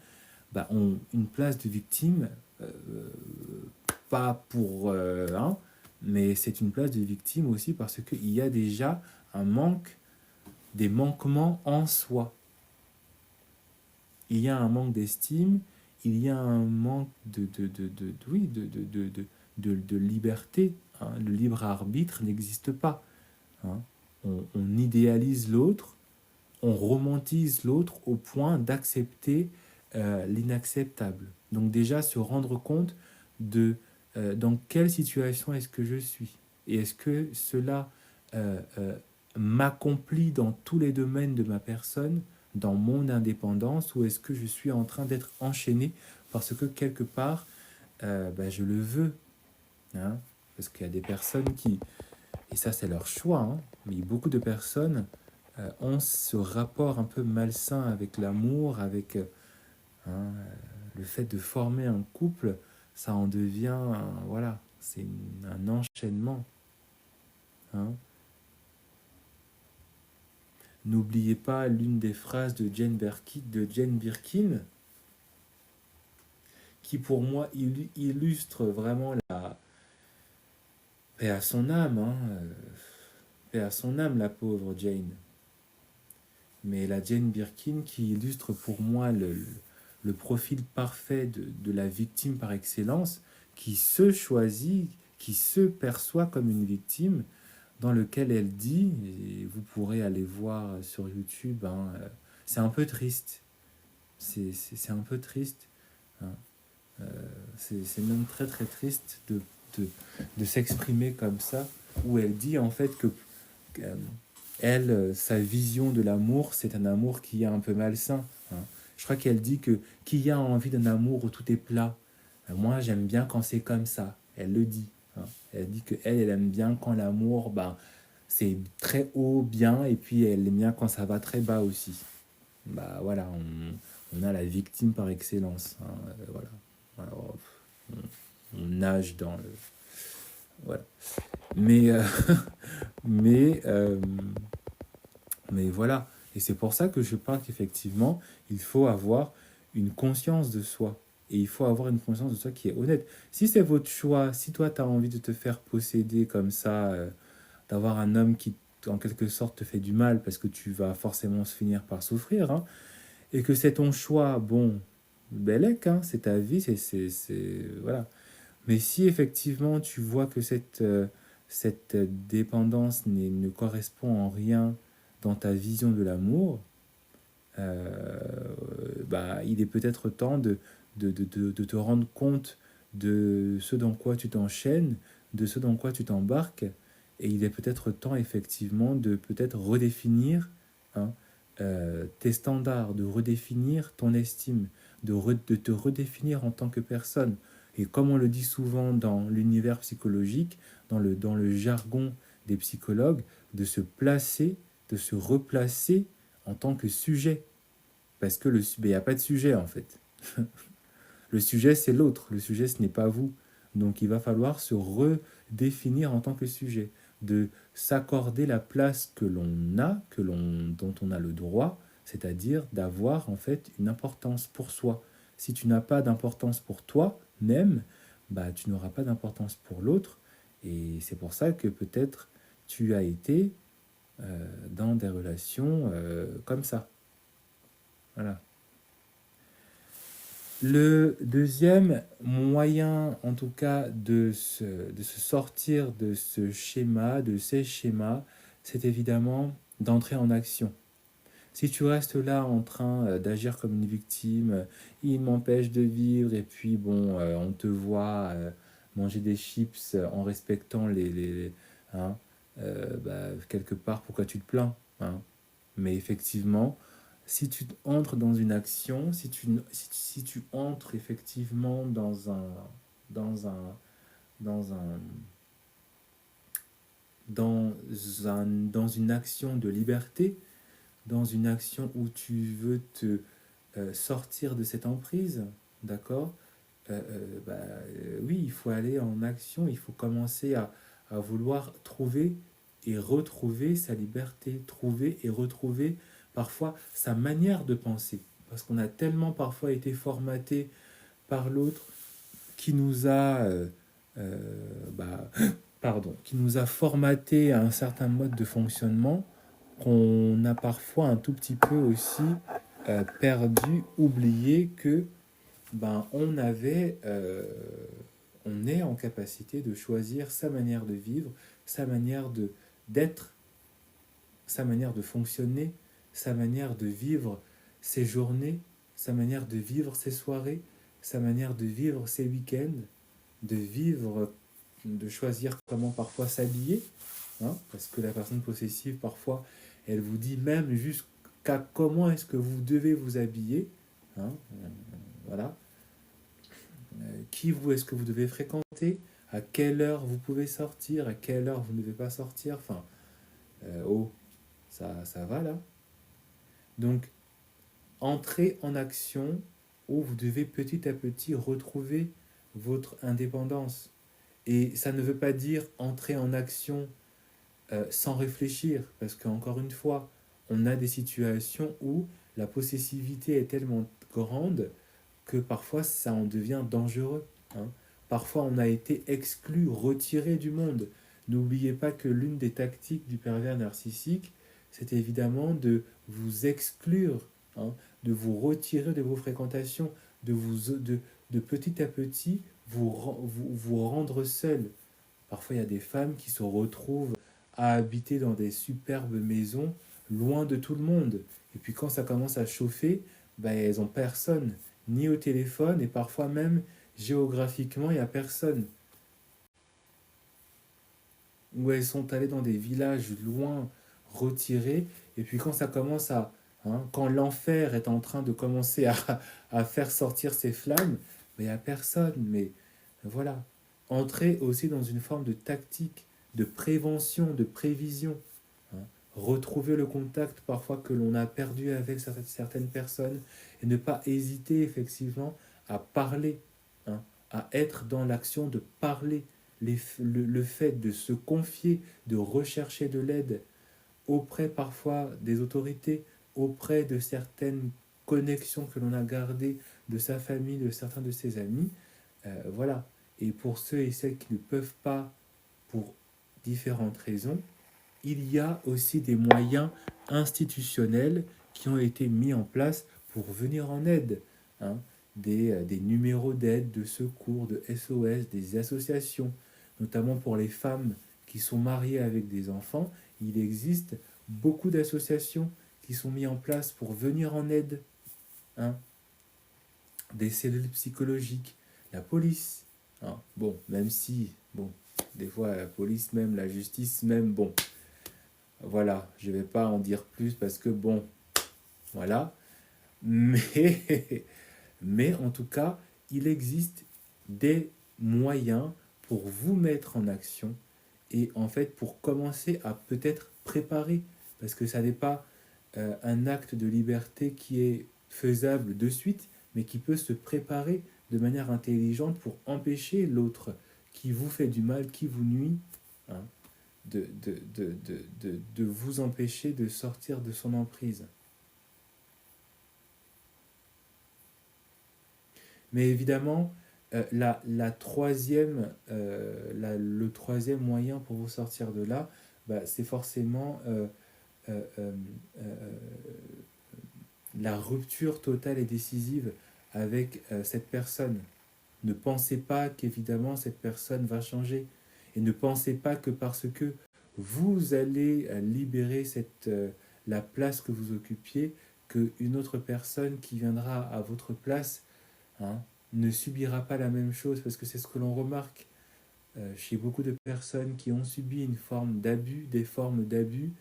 ont une place de victime, pas pour... hein, mais c'est une place de victime aussi parce qu'il y a déjà un manque, des manquements en soi. Il y a un manque d'estime, il y a un manque oui, de liberté. Hein. Le libre arbitre n'existe pas. Hein. On idéalise l'autre, on romantise l'autre au point d'accepter l'inacceptable. Donc déjà se rendre compte de dans quelle situation est-ce que je suis et est-ce que cela m'accomplit dans tous les domaines de ma personne, dans mon indépendance, ou est-ce que je suis en train d'être enchaîné parce que quelque part je le veux, hein, parce qu'il y a des personnes qui, et ça c'est leur choix, hein, mais beaucoup de personnes ont ce rapport un peu malsain avec l'amour, avec hein, le fait de former un couple, ça en devient, voilà, c'est un enchaînement. Hein. N'oubliez pas l'une des phrases de Jane Birkin, qui pour moi illustre vraiment la paix à son âme, hein, paix à son âme, la pauvre Jane. Mais la Jane Birkin qui illustre pour moi le profil parfait de la victime par excellence, qui se choisit, qui se perçoit comme une victime, dans lequel elle dit, et vous pourrez aller voir sur YouTube, hein, c'est un peu triste, c'est un peu triste, hein, c'est même très très triste de s'exprimer comme ça, où elle dit en fait que elle, sa vision de l'amour, c'est un amour qui est un peu malsain. Hein. Je crois qu'elle dit que qui a envie d'un amour où tout est plat, Moi, j'aime bien quand c'est comme ça. Elle le dit. Hein. Elle dit que elle aime bien quand l'amour, ben, c'est très haut, bien, et puis elle aime bien quand ça va très bas aussi. Bah voilà, on a la victime par excellence. Hein, voilà. Alors, on nage dans le. Voilà. Mais, mais, euh, mais voilà. Et c'est pour ça que je parle qu'effectivement, il faut avoir une conscience de soi. Et il faut avoir une conscience de soi qui est honnête. Si c'est votre choix, si toi, tu as envie de te faire posséder comme ça, d'avoir un homme qui, en quelque sorte, te fait du mal parce que tu vas forcément se finir par souffrir, hein, et que c'est ton choix, bon, belek, hein, c'est ta vie, voilà. Mais si effectivement tu vois que cette dépendance ne correspond en rien dans ta vision de l'amour, euh, bah, il est peut-être temps de te rendre compte de ce dans quoi tu t'enchaînes, de ce dans quoi tu t'embarques, et il est peut-être temps effectivement de peut-être redéfinir, hein, tes standards, de redéfinir ton estime, de te redéfinir en tant que personne. Et comme on le dit souvent dans l'univers psychologique, dans le jargon des psychologues, de se placer, de se replacer en tant que sujet. Parce que il n'y a pas de sujet en fait. Le sujet, c'est l'autre. Le sujet, ce n'est pas vous. Donc, il va falloir se redéfinir en tant que sujet, de s'accorder la place que l'on a, dont on a le droit, c'est-à-dire d'avoir en fait une importance pour soi. Si tu n'as pas d'importance pour toi même, bah, tu n'auras pas d'importance pour l'autre. Et c'est pour ça que peut-être tu as été dans des relations comme ça. Voilà. Le deuxième moyen, en tout cas, de se sortir de ce schéma, de ces schémas, c'est évidemment d'entrer en action. Si tu restes là en train d'agir comme une victime, il m'empêche de vivre, et puis bon, on te voit manger des chips en respectant hein, bah, quelque part, pourquoi tu te plains, hein. Mais effectivement, si tu entres dans une action, si tu entres effectivement dans un, dans un, dans une action de liberté, dans une action où tu veux te sortir de cette emprise, d'accord, oui, il faut aller en action, il faut commencer à vouloir trouver et retrouver sa liberté, trouver et retrouver parfois sa manière de penser. Parce qu'on a tellement parfois été formaté par l'autre qui nous a, euh, bah, pardon, qui nous a formaté à un certain mode de fonctionnement qu'on a parfois un tout petit peu aussi perdu, oublié que ben, on est en capacité de choisir sa manière de vivre, sa manière de d'être, sa manière de fonctionner, sa manière de vivre ses journées, sa manière de vivre ses soirées, sa manière de vivre ses week-ends, de vivre, de choisir comment parfois s'habiller, hein, parce que la personne possessive, parfois, elle vous dit même jusqu'à comment est-ce que vous devez vous habiller, hein, voilà. Qui vous est-ce que vous devez fréquenter, à quelle heure vous pouvez sortir, à quelle heure vous ne devez pas sortir, enfin, oh, ça va là. Donc, entrez en action où vous devez petit à petit retrouver votre indépendance. Et ça ne veut pas dire entrer en action sans réfléchir, parce qu'encore une fois, on a des situations où la possessivité est tellement grande que parfois ça en devient dangereux, hein. Parfois on a été exclu, retiré du monde. N'oubliez pas que l'une des tactiques du pervers narcissique, c'est évidemment de vous exclure, hein, de vous retirer de vos fréquentations, de petit à petit vous rendre seul. Parfois il y a des femmes qui se retrouvent à habiter dans des superbes maisons, loin de tout le monde. Et puis quand ça commence à chauffer, ben, elles n'ont personne, ni au téléphone, et parfois même géographiquement, il n'y a personne. Ou elles sont allées dans des villages loin, retirés, et puis quand ça commence à... hein, quand l'enfer est en train de commencer à faire sortir ses flammes, il n'y a personne, mais voilà. Entrer aussi dans une forme de tactique, de prévention, de prévision. Hein. Retrouver le contact parfois que l'on a perdu avec certaines personnes et ne pas hésiter effectivement à parler, hein, à être dans l'action de parler, le fait de se confier, de rechercher de l'aide auprès parfois des autorités, auprès de certaines connexions que l'on a gardées de sa famille, de certains de ses amis. Voilà. Et pour ceux et celles qui ne peuvent pas, pour différentes raisons, il y a aussi des moyens institutionnels qui ont été mis en place pour venir en aide. Hein. Des numéros d'aide, de secours, de SOS, des associations, notamment pour les femmes qui sont mariées avec des enfants. Il existe beaucoup d'associations qui sont mises en place pour venir en aide. Hein. Des cellules psychologiques, la police. Hein. Bon, même si, bon, des fois la police même, la justice même, bon, voilà, je vais pas en dire plus parce que bon, voilà. Mais, mais en tout cas, il existe des moyens pour vous mettre en action et en fait pour commencer à peut-être préparer, parce que ça n'est pas un acte de liberté qui est faisable de suite, mais qui peut se préparer de manière intelligente pour empêcher l'autre qui vous fait du mal, qui vous nuit, hein, de vous empêcher de sortir de son emprise. Mais évidemment, le troisième moyen pour vous sortir de là, bah, c'est forcément euh, euh, euh, la rupture totale et décisive avec cette personne. Ne pensez pas qu'évidemment cette personne va changer. Et ne pensez pas que parce que vous allez libérer la place que vous occupiez, qu'une autre personne qui viendra à votre place, hein, ne subira pas la même chose, parce que c'est ce que l'on remarque chez beaucoup de personnes qui ont subi une forme d'abus, des formes d'abus,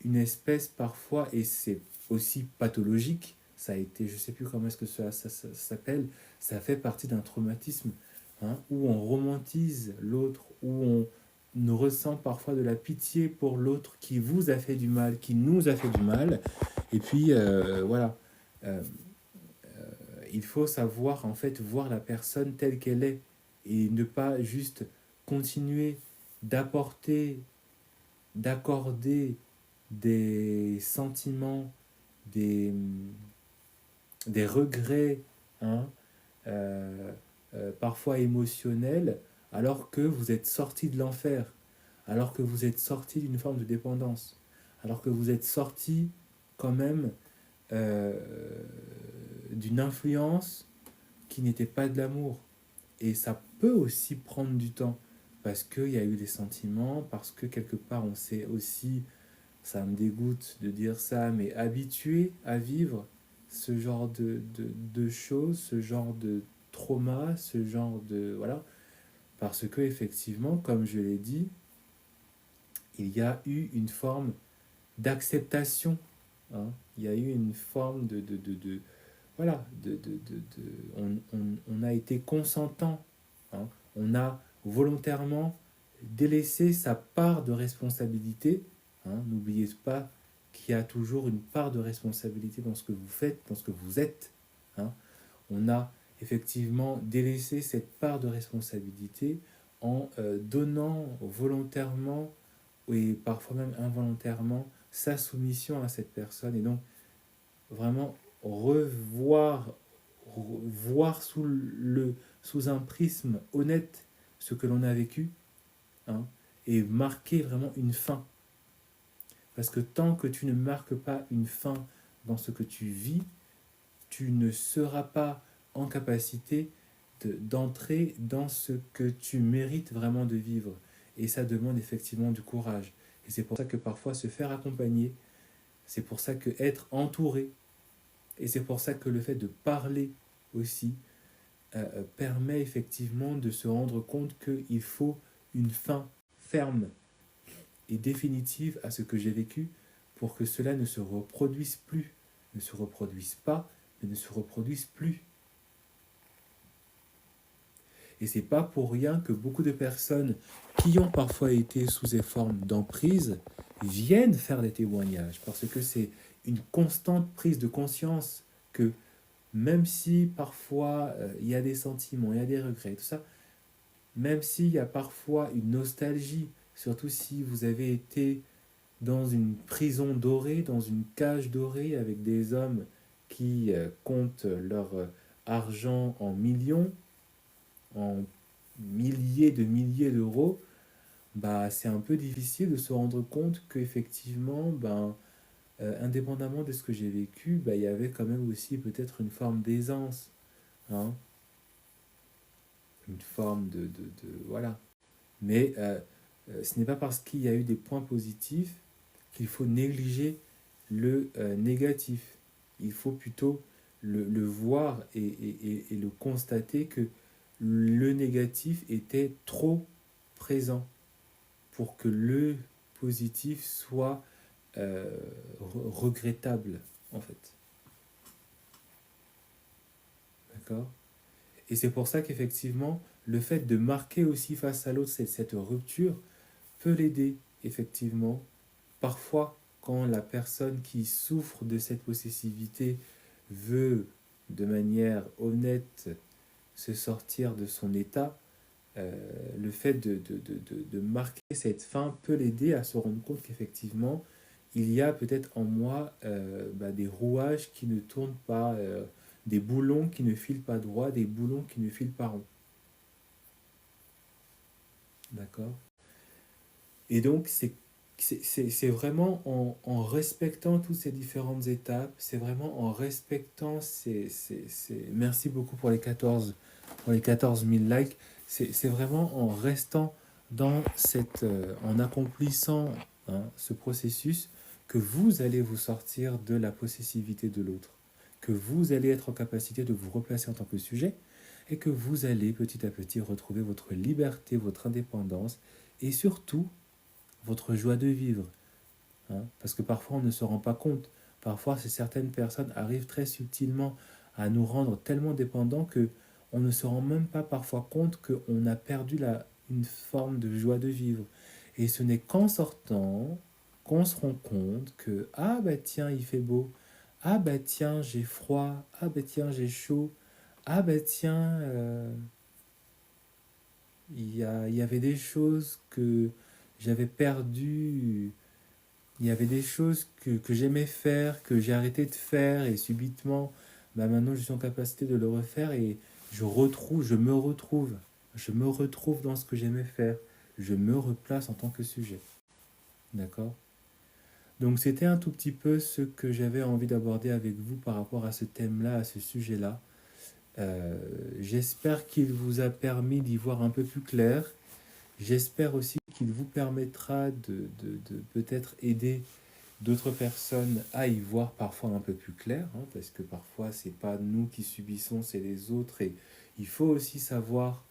une espèce parfois, et c'est aussi pathologique, ça a été, je ne sais plus comment est-ce que ça s'appelle, ça fait partie d'un traumatisme, hein, où on romantise l'autre, où on nous ressent parfois de la pitié pour l'autre qui vous a fait du mal, qui nous a fait du mal, et puis voilà. Euh, il faut savoir en fait voir la personne telle qu'elle est et ne pas juste continuer d'apporter, d'accorder des sentiments, des, des regrets, hein, euh, parfois émotionnels, alors que vous êtes sorti de l'enfer, alors que vous êtes sorti d'une forme de dépendance, alors que vous êtes sorti quand même euh, d'une influence qui n'était pas de l'amour. Et ça peut aussi prendre du temps, parce qu'il y a eu des sentiments, parce que quelque part on s'est aussi, ça me dégoûte de dire ça, mais habitué à vivre ce genre de choses, ce genre de trauma, ce genre de... Voilà, parce que effectivement, comme je l'ai dit, il y a eu une forme d'acceptation, hein. Il y a eu une forme voilà, on a été consentant, hein. On a volontairement délaissé sa part de responsabilité, hein. N'oubliez pas qu'il y a toujours une part de responsabilité dans ce que vous faites, dans ce que vous êtes, hein. On a effectivement délaissé cette part de responsabilité en donnant volontairement et parfois même involontairement sa soumission à cette personne. Et donc, vraiment voir sous un prisme honnête ce que l'on a vécu, hein, et marquer vraiment une fin. Parce que tant que tu ne marques pas une fin dans ce que tu vis, tu ne seras pas en capacité d'entrer dans ce que tu mérites vraiment de vivre. Et ça demande effectivement du courage. Et c'est pour ça que parfois se faire accompagner, c'est pour ça que être entouré, et c'est pour ça que le fait de parler aussi permet effectivement de se rendre compte qu'il faut une fin ferme et définitive à ce que j'ai vécu pour que cela ne se reproduise plus, ne se reproduise pas, mais ne se reproduise plus. Et c'est pas pour rien que beaucoup de personnes qui ont parfois été sous des formes d'emprise viennent faire des témoignages, parce que c'est une constante prise de conscience que même si parfois il y a des sentiments, il y a des regrets, tout ça, même s'il y a parfois une nostalgie, surtout si vous avez été dans une prison dorée, dans une cage dorée avec des hommes qui comptent leur argent en millions, en milliers d'euros, bah, c'est un peu difficile de se rendre compte qu'effectivement, ben, indépendamment de ce que j'ai vécu, bah, il y avait quand même aussi peut-être une forme d'aisance, hein, une forme voilà. Mais ce n'est pas parce qu'il y a eu des points positifs qu'il faut négliger le négatif. Il faut plutôt le voir et le constater que le négatif était trop présent pour que le positif soit regrettable, en fait. D'accord. Et c'est pour ça qu'effectivement, le fait de marquer aussi face à l'autre cette rupture peut l'aider, effectivement. Parfois, quand la personne qui souffre de cette possessivité veut, de manière honnête, se sortir de son état, le fait de marquer cette fin peut l'aider à se rendre compte qu'effectivement, il y a peut-être en moi bah, des rouages qui ne tournent pas, des boulons qui ne filent pas droit, des boulons qui ne filent pas rond. D'accord. Et donc, c'est vraiment en respectant toutes ces différentes étapes, c'est vraiment en respectant Merci beaucoup pour les 14 000 likes. C'est vraiment en restant dans en accomplissant, hein, ce processus que vous allez vous sortir de la possessivité de l'autre, que vous allez être en capacité de vous replacer en tant que sujet et que vous allez petit à petit retrouver votre liberté, votre indépendance et surtout votre joie de vivre, hein. Parce que parfois on ne se rend pas compte. Parfois, certaines personnes arrivent très subtilement à nous rendre tellement dépendants que on ne se rend même pas parfois compte qu'on a perdu une forme de joie de vivre. Et ce n'est qu'en sortant qu'on se rend compte que ah bah tiens il fait beau, ah bah tiens j'ai froid, ah bah tiens j'ai chaud, ah bah tiens il y avait des choses que j'avais perdues. Il y avait des choses que j'aimais faire, que j'ai arrêté de faire, et subitement, bah maintenant je suis en capacité de le refaire et je me retrouve dans ce que j'aimais faire. Je me replace en tant que sujet. D'accord. Donc c'était un tout petit peu ce que j'avais envie d'aborder avec vous par rapport à ce thème-là, à ce sujet-là. J'espère qu'il vous a permis d'y voir un peu plus clair. J'espère aussi qu'il vous permettra de peut-être aider d'autres personnes à y voir parfois un peu plus clair, hein, parce que parfois c'est pas nous qui subissons, c'est les autres, et il faut aussi savoir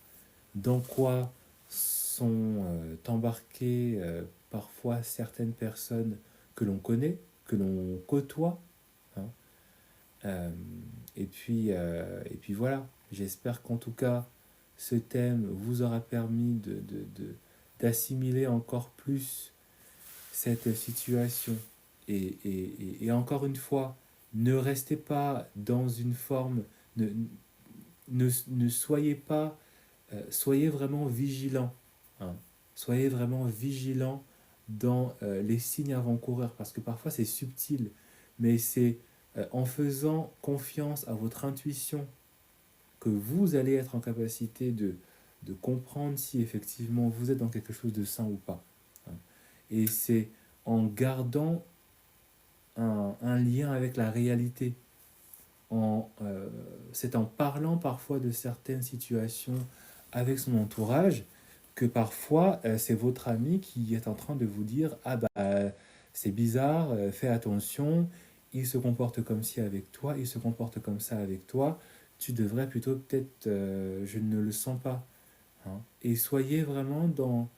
dans quoi sont embarquées parfois certaines personnes que l'on connaît, que l'on côtoie, hein. Euh, et puis voilà, j'espère qu'en tout cas ce thème vous aura permis d'assimiler encore plus cette situation. Et encore une fois, ne restez pas dans une forme, ne, ne soyez pas, soyez vraiment vigilant, hein. Soyez vraiment vigilant dans les signes avant-coureurs, parce que parfois c'est subtil, mais c'est en faisant confiance à votre intuition que vous allez être en capacité de comprendre si effectivement vous êtes dans quelque chose de sain ou pas, hein. Et c'est en gardant un lien avec la réalité, c'est en parlant parfois de certaines situations avec son entourage que parfois c'est votre ami qui est en train de vous dire ah bah c'est bizarre, fais attention, il se comporte comme ci avec toi, il se comporte comme ça avec toi, tu devrais plutôt peut-être je ne le sens pas, hein. Et soyez vraiment dans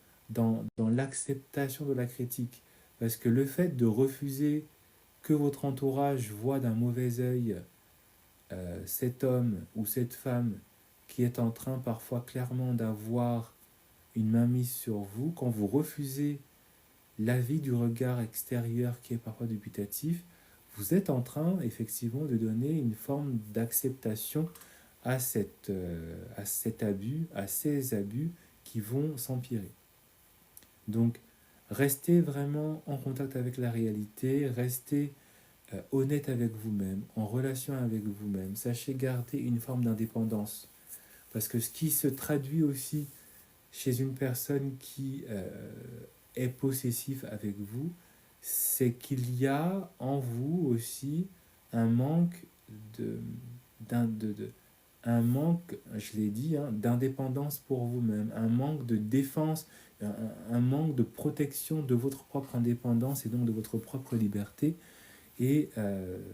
l'acceptation de la critique, parce que le fait de refuser que votre entourage voit d'un mauvais œil cet homme ou cette femme qui est en train parfois clairement d'avoir une mainmise sur vous, quand vous refusez l'avis du regard extérieur qui est parfois dubitatif, vous êtes en train effectivement de donner une forme d'acceptation à cet abus, à ces abus qui vont s'empirer. Donc, restez vraiment en contact avec la réalité, restez honnête avec vous-même, en relation avec vous-même. Sachez garder une forme d'indépendance. Parce que ce qui se traduit aussi chez une personne qui est possessif avec vous, c'est qu'il y a en vous aussi un manque un manque, je l'ai dit, hein, d'indépendance pour vous-même, un manque de défense, un manque de protection de votre propre indépendance et donc de votre propre liberté. Et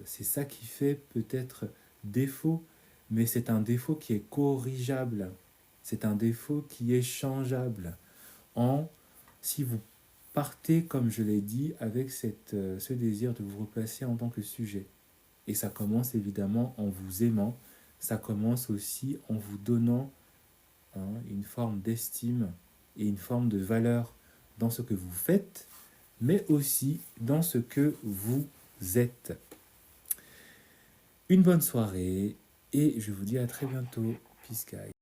c'est ça qui fait peut-être défaut, mais c'est un défaut qui est corrigeable. C'est un défaut qui est changeable. Si vous partez, comme je l'ai dit, avec ce désir de vous replacer en tant que sujet. Et ça commence évidemment en vous aimant, ça commence aussi en vous donnant une forme d'estime et une forme de valeur dans ce que vous faites, mais aussi dans ce que vous êtes. Une bonne soirée et je vous dis à très bientôt. Peace guys.